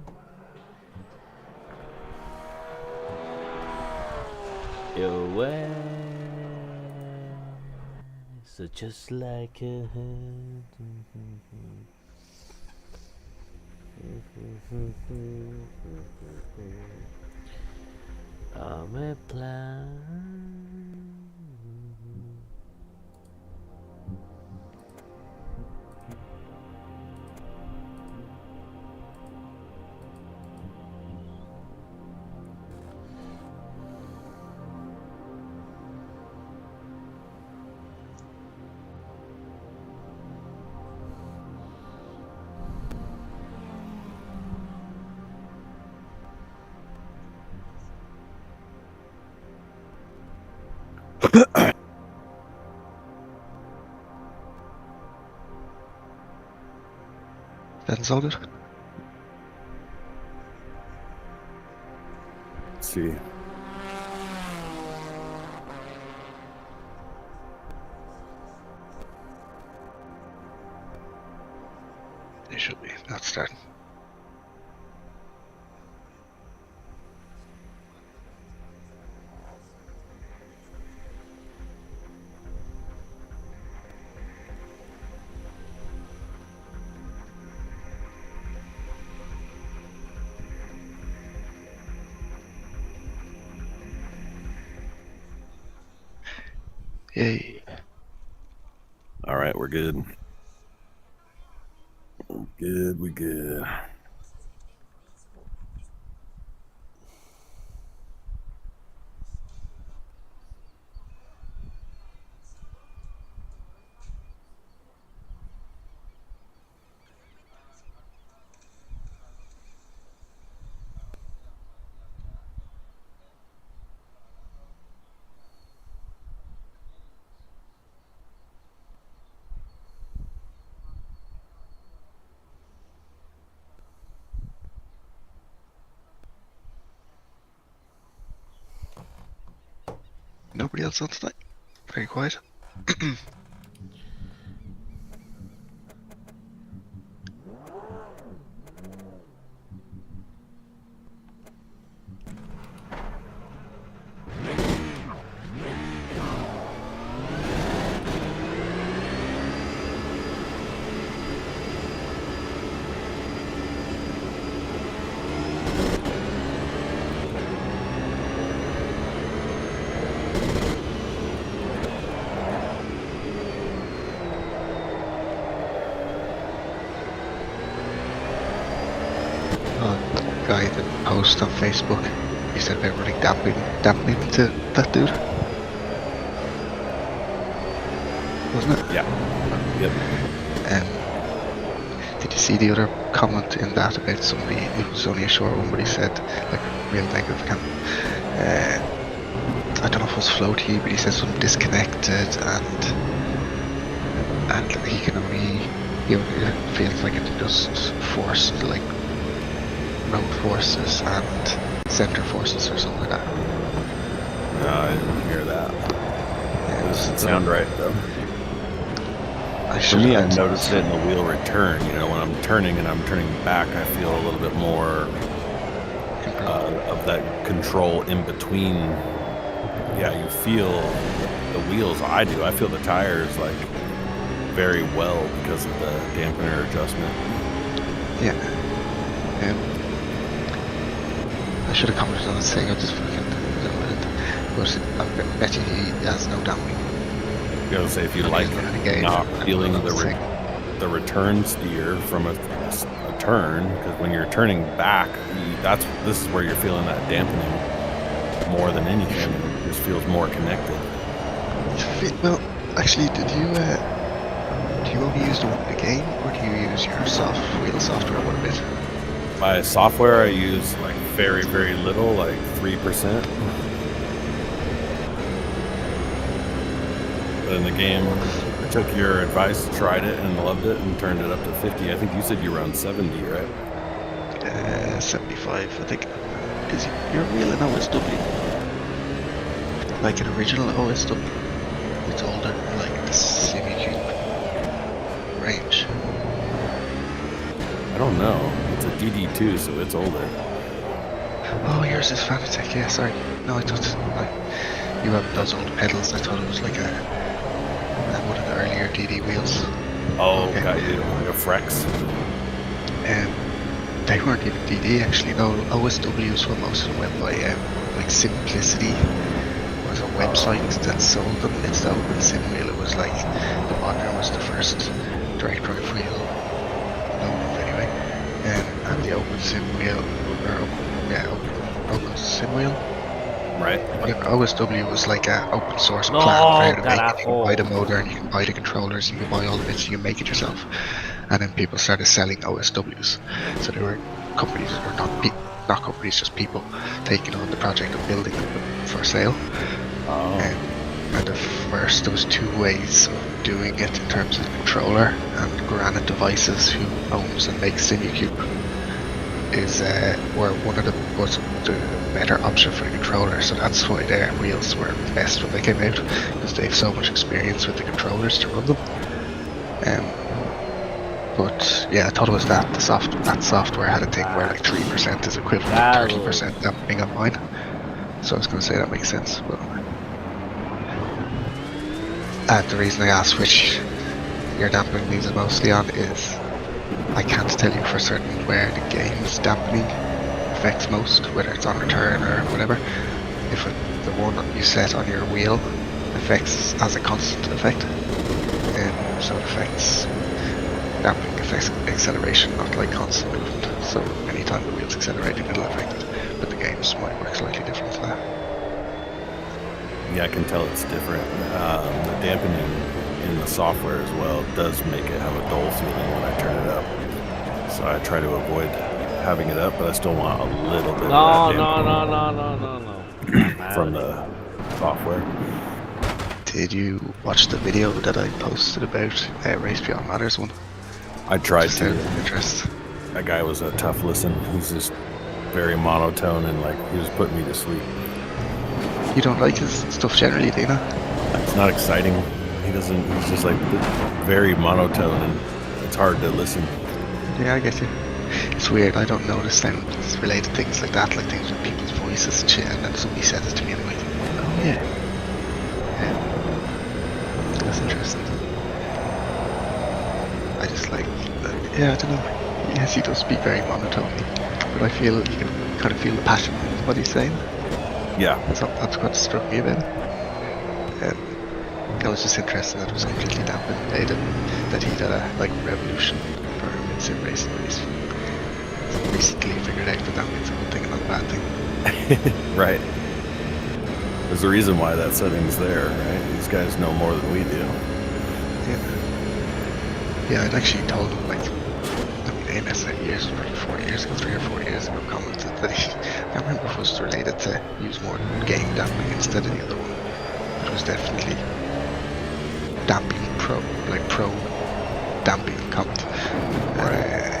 Your way. So just like a hand. I'm a plan. That's all good. Let's see. It should be. Not starting. Yay. All right, we're good. We good. Nobody else on tonight. Very quiet. Guy that posted on Facebook, he said about running dampening to that dude, wasn't it? Yeah. Yep. Did you see the other comment in that about somebody? It was only a short one, but he said like real negative account. I don't know if it was floaty, but he said something disconnected and he can only it feels like it just forced like road forces and center forces or something like that. No, I didn't hear that. Yeah, It doesn't sound right though. For me, I've noticed it in the wheel return. You know, when I'm turning and I'm turning back, I feel a little bit more of that control in between. Yeah, you feel the wheels. I do. I feel the tires like very well because of the dampener adjustment. Yeah. I should have commented on this thing. I just fucking but I bet you he has no damping. You gotta say, if you like not feeling the return steer from a turn, because when you're turning back, this is where you're feeling that dampening more than anything. It just feels more connected. Well, actually, do you only use the one in the game, or do you use your wheel software one a bit? My software, I use like very, very little, like 3%. But in the game, I took your advice, tried it, and loved it, and turned it up to 50. I think you said you were on 70, right? 75, I think. Is your wheel an OSW? Like an original OSW? It's older, like the semi-cube range. I don't know. It's a DD2, so it's older. Oh, yours is Fanatec, yeah, sorry. No, I thought you have those old pedals. I thought it was like one of the earlier DD wheels. Oh, okay. Got you. Like a Frex? They weren't even DD actually, no. OSWs were most of them went by like Simplicity. It was a website that sold them. It's the Open Sim wheel. It was like the Modern was the first direct drive wheel known of anyway. And the Open Sim wheel, Open Sim wheel. Right. Whatever, OSW was like an open source plan for how to make it. You can buy the carajo. motor and you can buy the controllers, you can buy all the bits, you can make it yourself. And then people started selling OSWs. So there were companies, or not companies, just people taking on the project of building them for sale. Oh. And there was two ways of doing it in terms of the controller, and Granite Devices, who owns and makes SimuCube, were one of was the better option for the controller. So that's why their wheels were the best when they came out, because they have so much experience with the controllers to run them. But yeah, I thought it was that software had a thing where like 3% is equivalent to 30% dampening on mine. So I was going to say that makes sense. But the reason I asked which your dampening needs mostly on is I can't tell you for certain where the game's dampening affects most, whether it's on return or whatever. If the one you set on your wheel affects as a constant effect, so it affects dampening affects acceleration, not like constant movement. So anytime the wheel's accelerating, it'll affect it. But the games might work slightly different to that. Yeah, I can tell it's different. The dampening in the software as well does make it have a dull feeling when I turn it up. So I try to avoid having it up, but I still want a little bit of that dampening from the software. Did you watch the video that I posted about Race Beyond Matters one? I tried to. Interest. That guy was a tough listen. He's just very monotone and like he was putting me to sleep. You don't like his stuff generally, do you know? It's not exciting. He's just like very monotone and it's hard to listen. Yeah, I get you. It's weird, I don't notice things related things like that, like things with people's voices and shit, and then somebody says it to me and I'm like, oh yeah. That's interesting. I just like, I don't know. Yes, he does speak very monotonely, but I feel you can kind of feel the passion in what he's saying. Yeah. That's what struck me about it. I was just interested that it was completely dampened. That he did a revolution for sim racing. He's recently figured out that damping's a good thing and not a bad thing. Right. There's a reason why that setting's there, right? These guys know more than we do. Yeah, I'd actually told him, Amos years, probably 3 or 4 years ago, commented that I can't remember if it was related to use more game damping instead of the other one. It was definitely damping pro damping comment.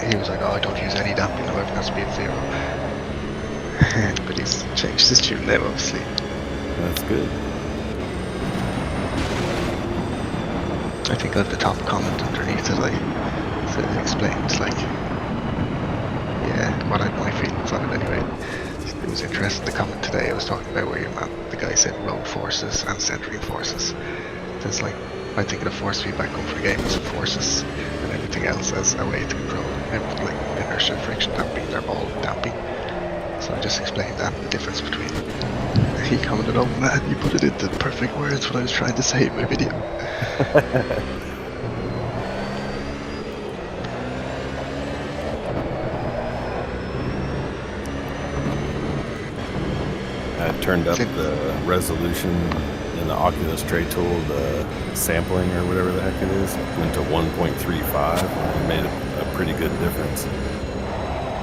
He was like, oh, I don't use any damping, no, everything has to be at 0. But he's changed his tune now, obviously. That's good. I think at the top comment underneath it, it explains my feelings on it anyway. It was interesting, the comment today I was talking about where the guy said road forces and centering forces. There's I think of the force feedback going for the game as forces and everything else as a way to control everything, like inertia, friction damping, they're all damping. So I just explained that, the difference between. He commented, oh man, you put it into perfect words what I was trying to say in my video. I turned up the resolution in the Oculus tray tool, the sampling or whatever the heck it is, went to 1.35 and made a pretty good difference.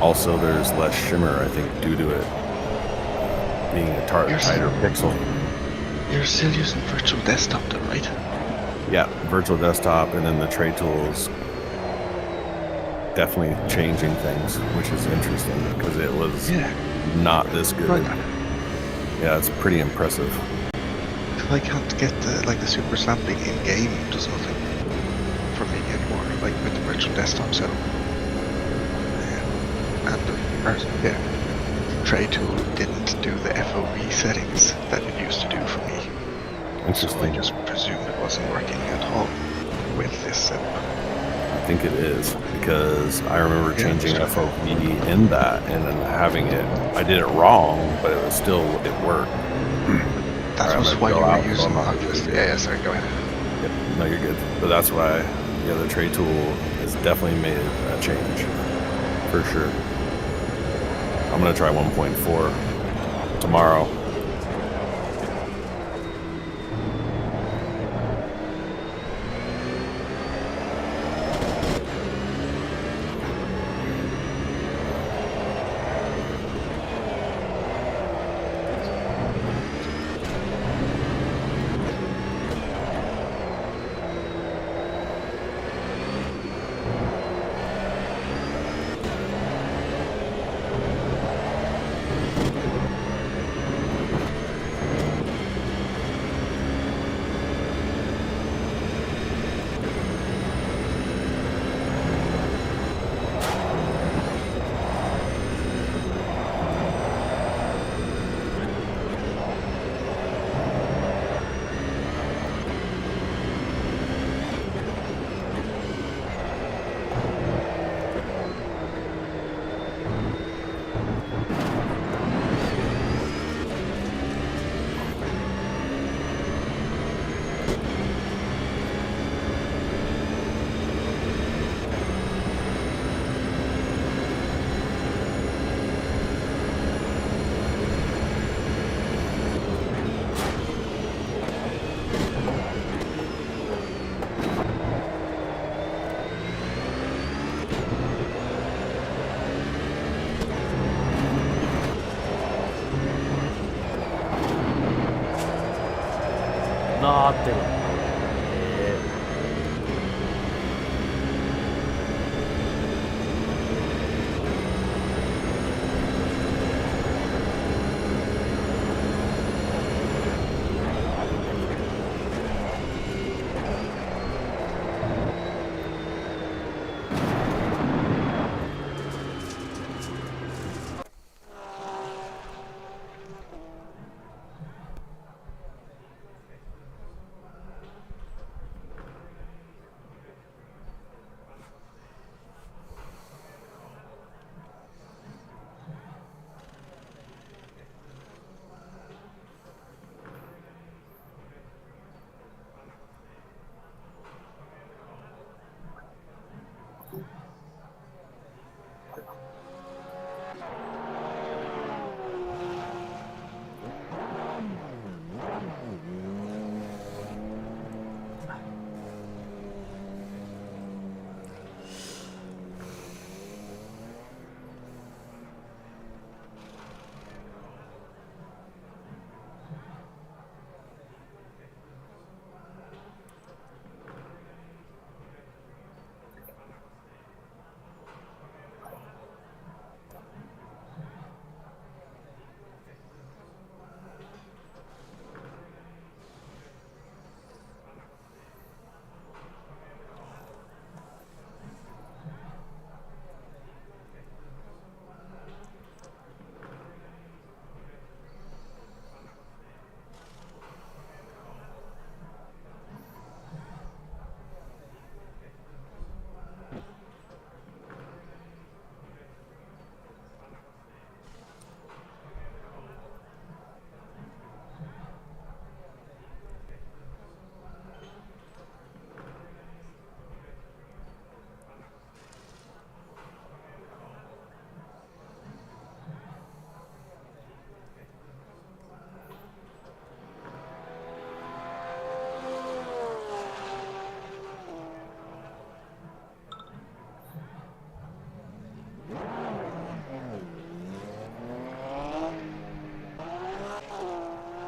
Also, there's less shimmer, I think, due to it being a tighter pixel. You're still using virtual desktop though, right? Yeah, virtual desktop, and then the tray tools definitely changing things, which is interesting because it was not this good. Right. Yeah, it's pretty impressive. If I can't get the super slamping in game, it does nothing for me anymore, with the virtual desktop setup. And the tray tool didn't do the FOV settings that it used to do for me. Interesting. So I just presumed it wasn't working at all with this setup. I think it is, because I remember changing FOV in that and then having it. I did it wrong, but it worked. That was why you were using Oculus. Yeah, sorry, go ahead. Yep, no, you're good. But that's why the tray tool has definitely made a change, for sure. I'm going to try 1.4 tomorrow. Ottero.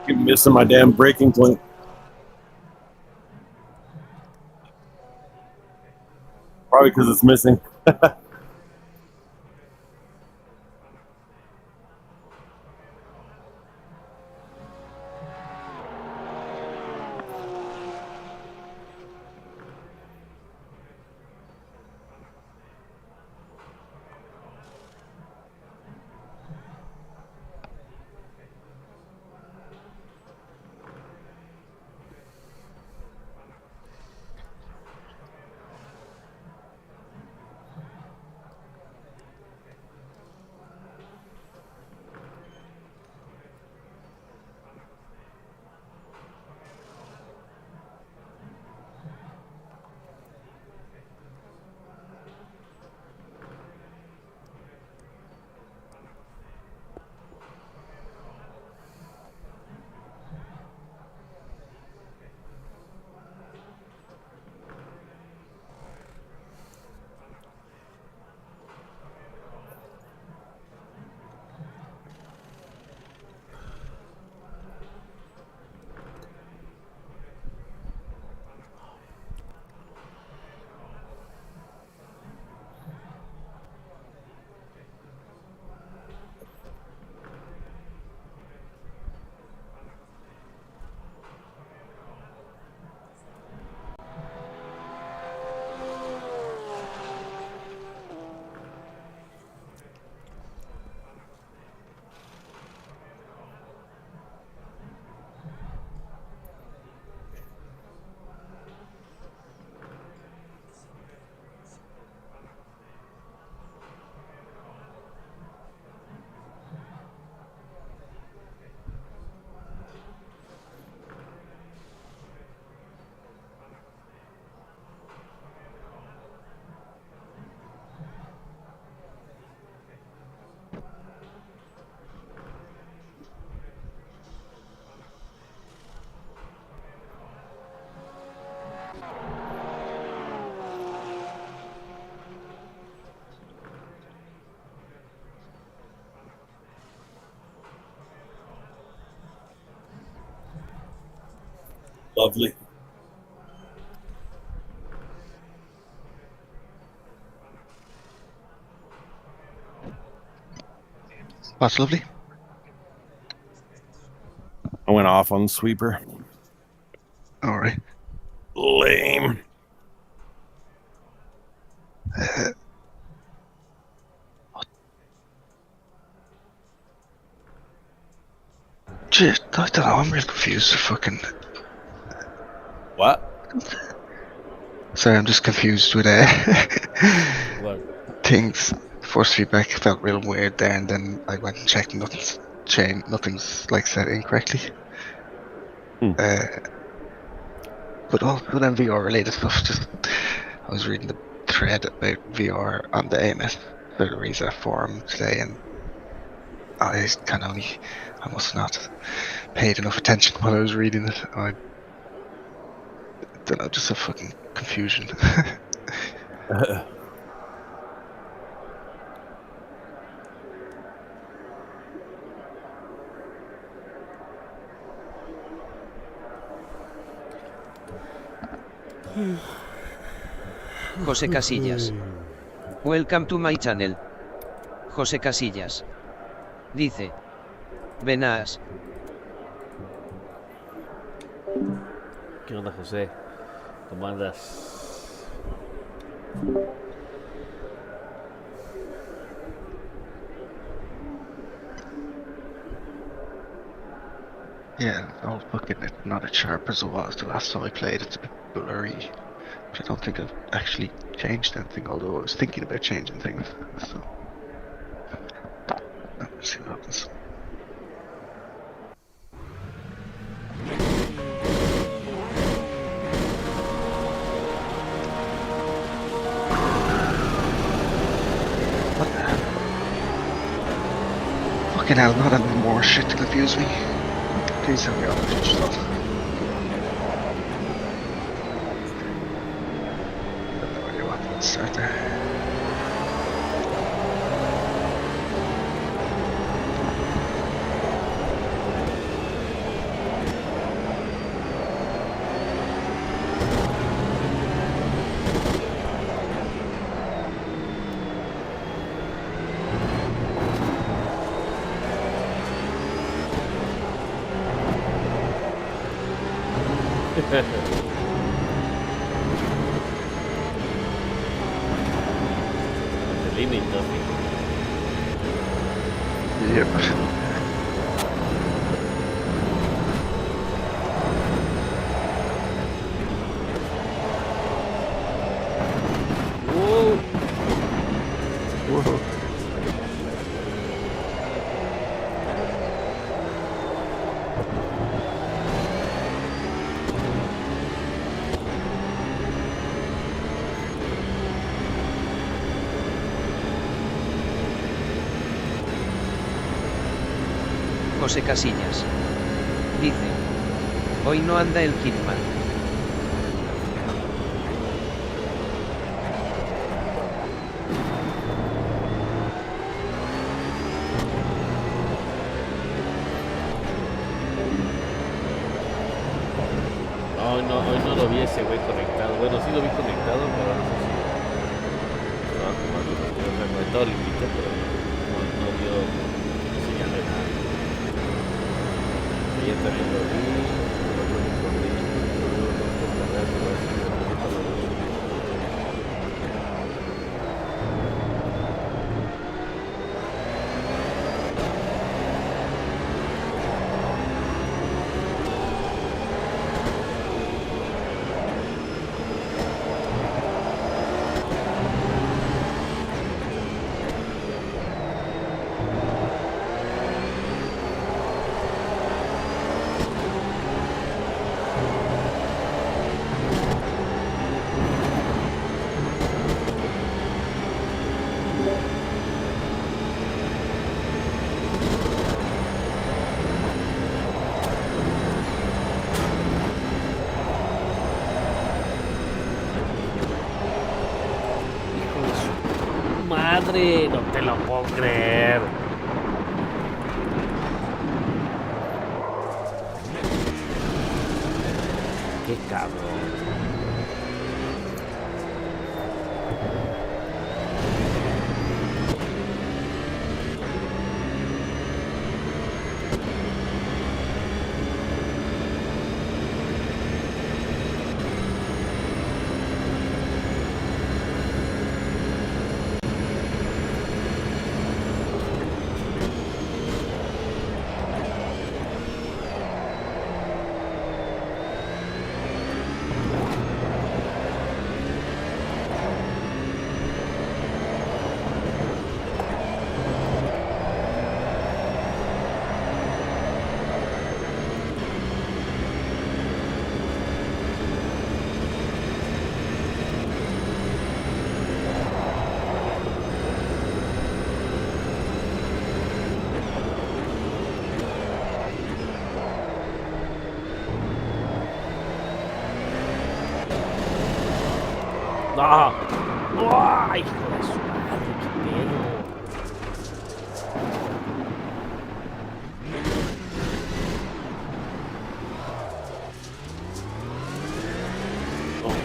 Keep missing my damn braking point. Probably because it's missing. Lovely. What's lovely? I went off on sweeper. All right. Lame. Gee, I don't know. I'm real confused. Fucking. What? Sorry, I'm just confused with What? things. First feedback felt real weird there, and then I went and checked, and nothing's like set incorrectly. Hmm. But all with VR related stuff. Just I was reading the thread about VR on the AMS for the Reset forum today, and I must not paid enough attention while I was reading it. I don't know, just a fucking confusion. José Casillas. Welcome to my channel. José Casillas. Dice. Buenas. ¿Qué onda, José? ¿Cómo andas? Yeah, oh fucking it's not as sharp as it was the last time I played. It's a bit blurry. But I don't think I've actually changed anything, although I was thinking about changing things. So let's see what happens. What the hell? Fucking hell, not any more shit to confuse me. Please tell me all the future stuff. Start there. The limit, nothing. Yep. Whoa! Whoa. José Casillas. Dice. Hoy no anda el Hitman. Hoy no lo vi ese güey conectado. Bueno, sí lo vi conectado, pero no sé si estaba jugando. O sea, conectado al invité, pero no dio señal de nada. Ayer también lo vi, madre, no te lo puedo creer. cabrón. ¡No! ¡Oh, hijo de su madre! ¡Qué pedo!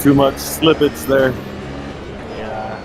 Too much slippage there. Yeah.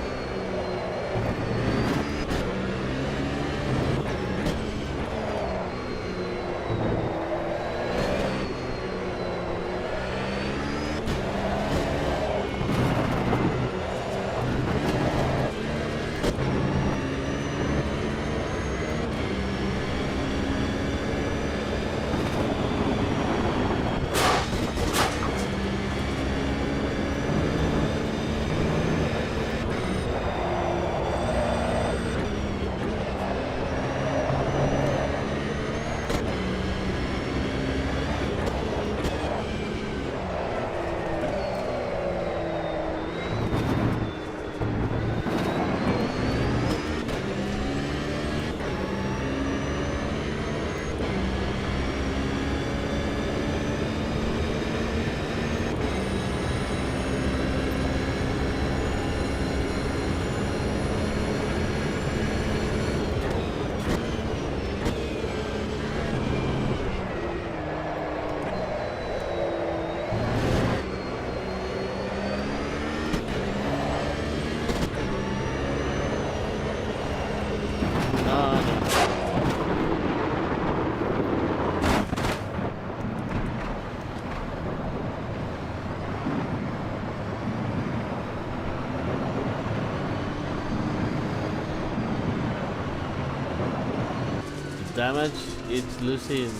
Damage, it's losing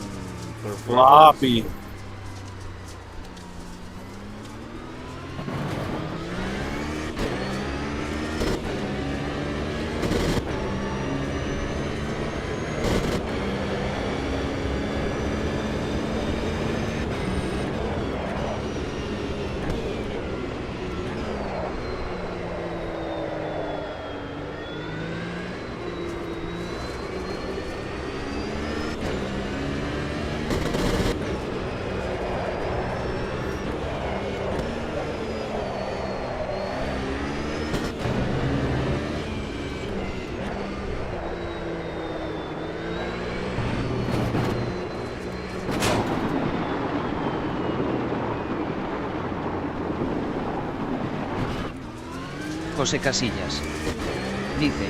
performance. Floppy. José Casillas. Dice.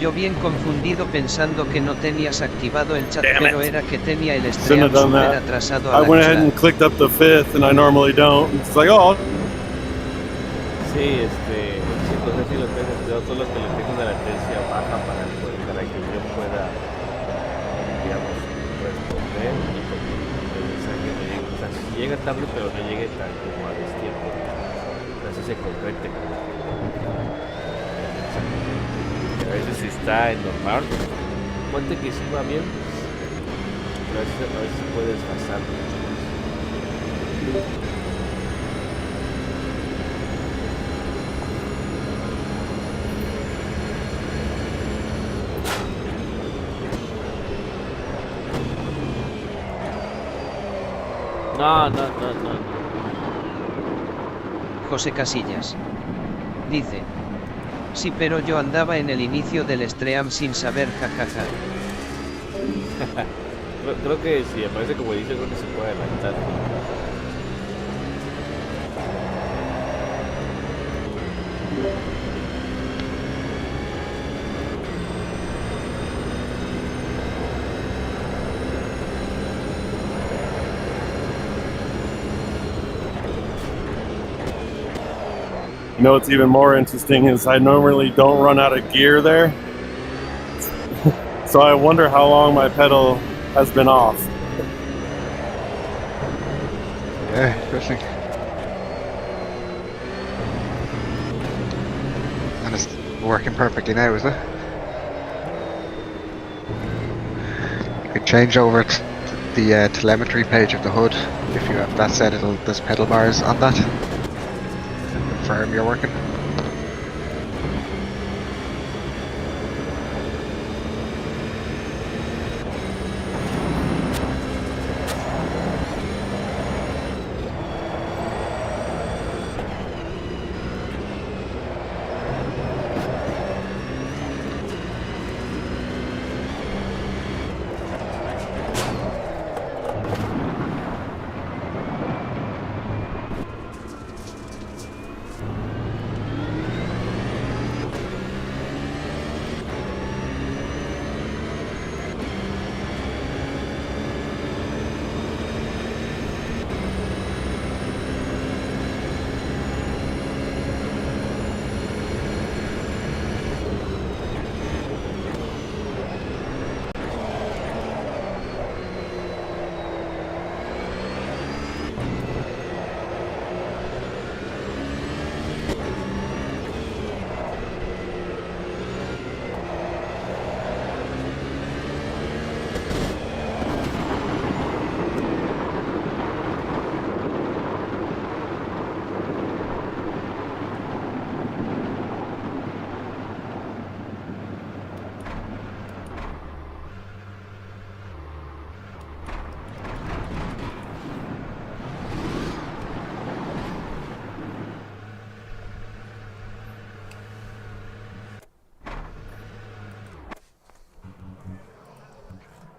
Yo bien confundido pensando que no tenías activado el chat, pero era que tenía el stream super atrasado a I la went ahead and chingada. clicked up the 5th, and I normally don't. It's like, oh. Sí, sí, no sé si lo tengo, yo solo que le tengo una latencia baja para que yo pueda, digamos, responder y que el mensaje me llegue. O sea, si llega tarde, pero no llegue tan como a destiempo. Así se concrete como que el mensaje. A veces si está en normal, ponte que sí va bien, pero a veces se puede desfasar. No. José Casillas. Dice. Sí, pero yo andaba en el inicio del stream sin saber, jajaja. Creo que si aparece como dice, creo que se puede adelantar. You know what's even more interesting is I normally don't run out of gear there. So I wonder how long my pedal has been off. Yeah, interesting. And it's working perfectly now, is it? You can change over to the telemetry page of the hood. If you have that set, there's pedal bars on that. Confirm you're working.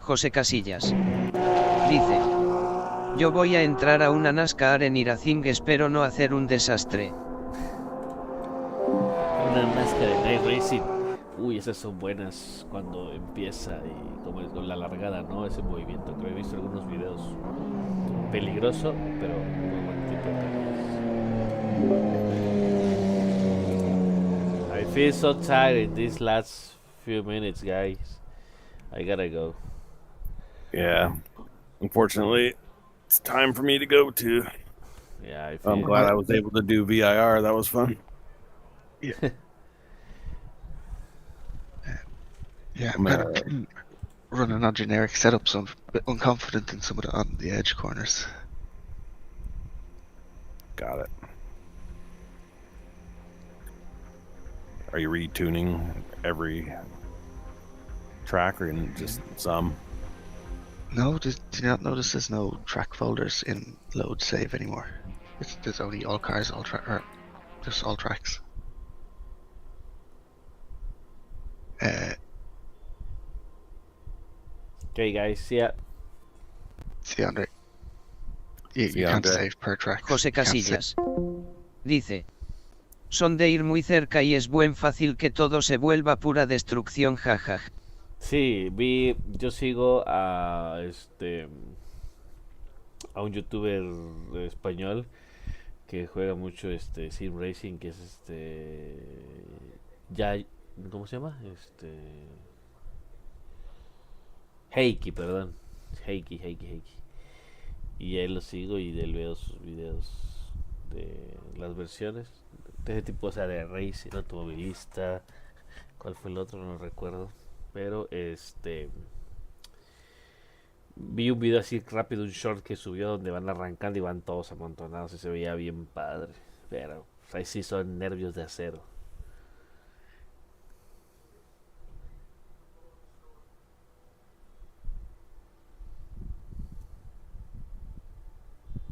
José Casillas. Dice. Yo voy a entrar a una NASCAR en Iracing, espero no hacer un desastre. Una máscara de night racing. Uy, esas son buenas cuando empieza y como con la largada, ¿no? Ese movimiento. Creo que he visto algunos videos. Peligroso, pero muy buen tipo de carreras. I feel so tired in these last few minutes, guys. I gotta go. Yeah. Unfortunately, it's time for me to go too. Yeah, I feel I'm glad I was able to do VIR. That was fun. Yeah, I'm I'm kind of running on generic setup, so I'm a bit unconfident in some of the on the edge corners. Got it. Are you retuning every track or just some? No, do you not notice there's no track folders in load save anymore? There's only all cars, all track, or just all tracks. Okay, guys, see ya. See, Andre, you See, can't Andre. save per track. José You can't save- Casillas. Dice. Son de ir muy cerca y es buen fácil que todo se vuelva pura destrucción, jajaj. Sí, yo sigo a un youtuber español que juega mucho sim racing, que es ya, ¿cómo se llama? Heiki, perdón. Heiki. Y a él lo sigo y de él veo sus videos de las versiones de ese tipo, o sea, de racing, automovilista. ¿Cuál fue el otro? No recuerdo. Pero vi un video así rápido, un short que subió donde van arrancando y van todos amontonados y se veía bien padre. Pero ahí sí son nervios de acero.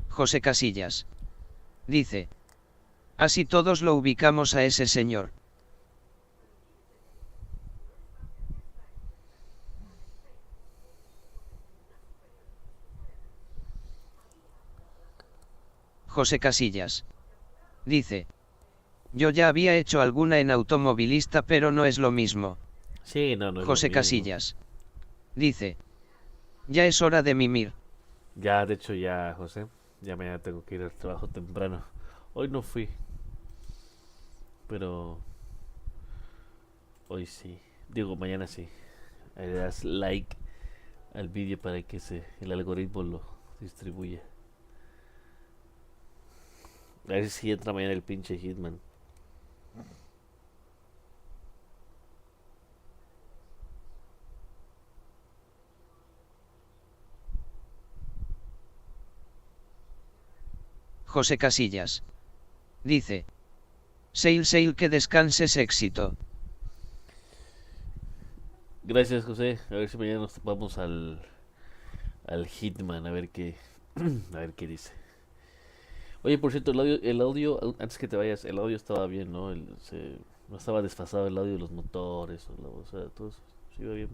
José Casillas. Dice. Así todos lo ubicamos a ese señor. José Casillas. Dice. Yo ya había hecho alguna en automovilista, pero no es lo mismo. Sí, no, no es lo José mismo. Casillas. Dice. Ya es hora de mimir. Ya, de hecho, ya, José. Ya mañana tengo que ir al trabajo temprano. Hoy no fui, pero hoy sí. Digo, mañana sí. Ahí le das like al vídeo para que el algoritmo lo distribuya. A ver si entra mañana el pinche Hitman. José Casillas. Dice. Sail, que descanses, éxito. Gracias, José. A ver si mañana nos topamos al Hitman, a ver qué a ver qué dice. Oye, por cierto, antes que te vayas, el audio estaba bien, ¿no? No estaba desfasado el audio de los motores, o sea, todo eso sí iba bien.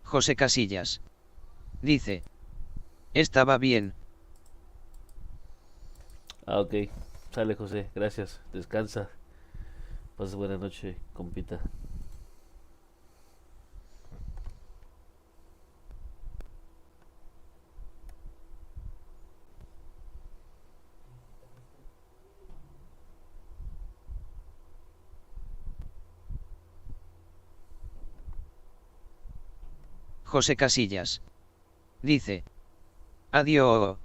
José Casillas. Dice. Estaba bien. Ah, ok. Sale, José. Gracias. Descansa. Pasa buena noche, compita. José Casillas. Dice. Adiós.